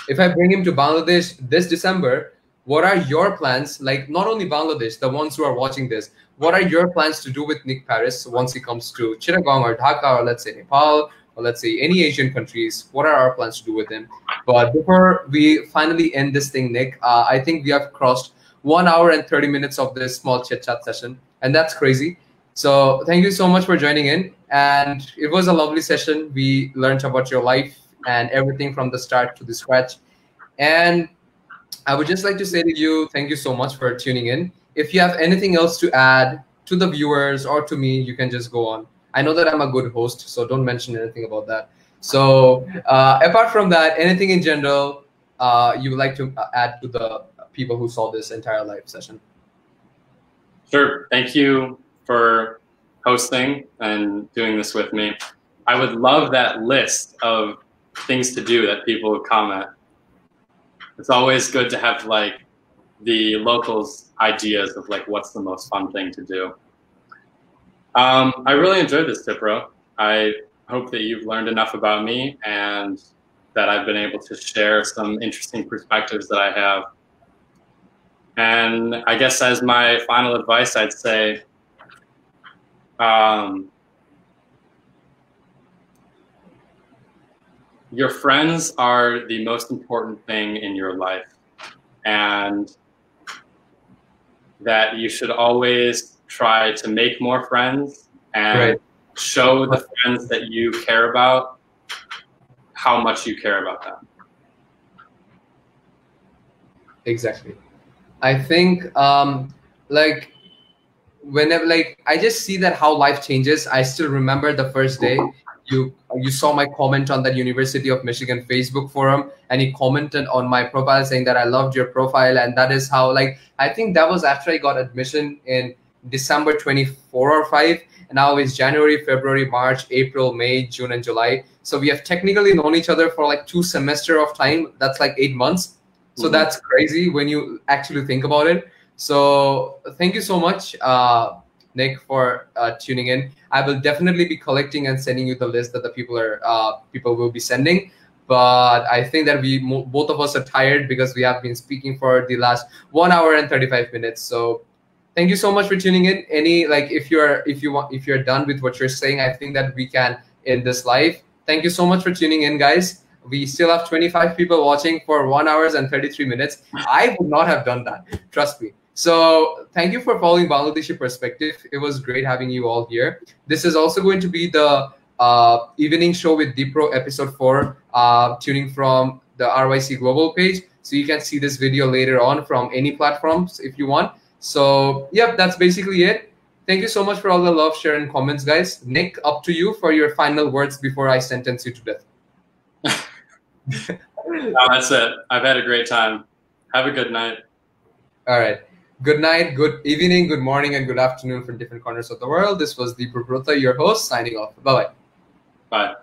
if I bring him to Bangladesh this December, what are your plans? Like, not only Bangladesh, the ones who are watching this, what are your plans to do with Nick Paris once he comes to Chittagong or Dhaka, or let's say Nepal, or let's say any Asian countries? What are our plans to do with him? But before we finally end this thing, Nick, I think we have crossed 1 hour and 30 minutes of this small chit chat session, and that's crazy. So thank you so much for joining in. And it was a lovely session. We learned about your life and everything from the start to the scratch. And I would just like to say to you, thank you so much for tuning in. If you have anything else to add to the viewers or to me, you can just go on. I know that I'm a good host, so don't mention anything about that. So apart from that, anything in general you would like to add to the people who saw this entire live session? Sure. Thank you for hosting and doing this with me. I would love that list of things to do that people would comment. It's always good to have like the locals' ideas of like what's the most fun thing to do. I really enjoyed this, Dipro. I hope that you've learned enough about me and that I've been able to share some interesting perspectives that I have. And I guess as my final advice, I'd say, your friends are the most important thing in your life, and that you should always try to make more friends and show the friends that you care about how much you care about them. Exactly. I think like whenever, like, I just see that how life changes. I still remember the first day you saw my comment on that University of Michigan Facebook forum, and he commented on my profile saying that I loved your profile. And that is how, like, I think that was after I got admission in December 24 or 5, and now it's January, February, March, April, May, June, and July. So we have technically known each other for like 2 semesters of time. That's like 8 months. So that's crazy when you actually think about it. So thank you so much, Nick, for tuning in. I will definitely be collecting and sending you the list that the people will be sending. But I think that both of us are tired because we have been speaking for the last 1 hour and 35 minutes. So thank you so much for tuning in. If you're done with what you're saying, I think that we can end this live. Thank you so much for tuning in, guys. We still have 25 people watching for 1 hour and 33 minutes. I would not have done that. Trust me. So thank you for following Bangladeshi Perspective. It was great having you all here. This is also going to be the evening show with Dipro episode 4, tuning from the RYC Global page. So you can see this video later on from any platforms if you want. So yep, that's basically it. Thank you so much for all the love, share, and comments, guys. Nick, up to you for your final words before I sentence you to death. No, that's it. I've had a great time. Have a good night. All right. Good night, good evening, good morning, and good afternoon from different corners of the world. This was Dipro, your host, signing off. Bye-bye. Bye.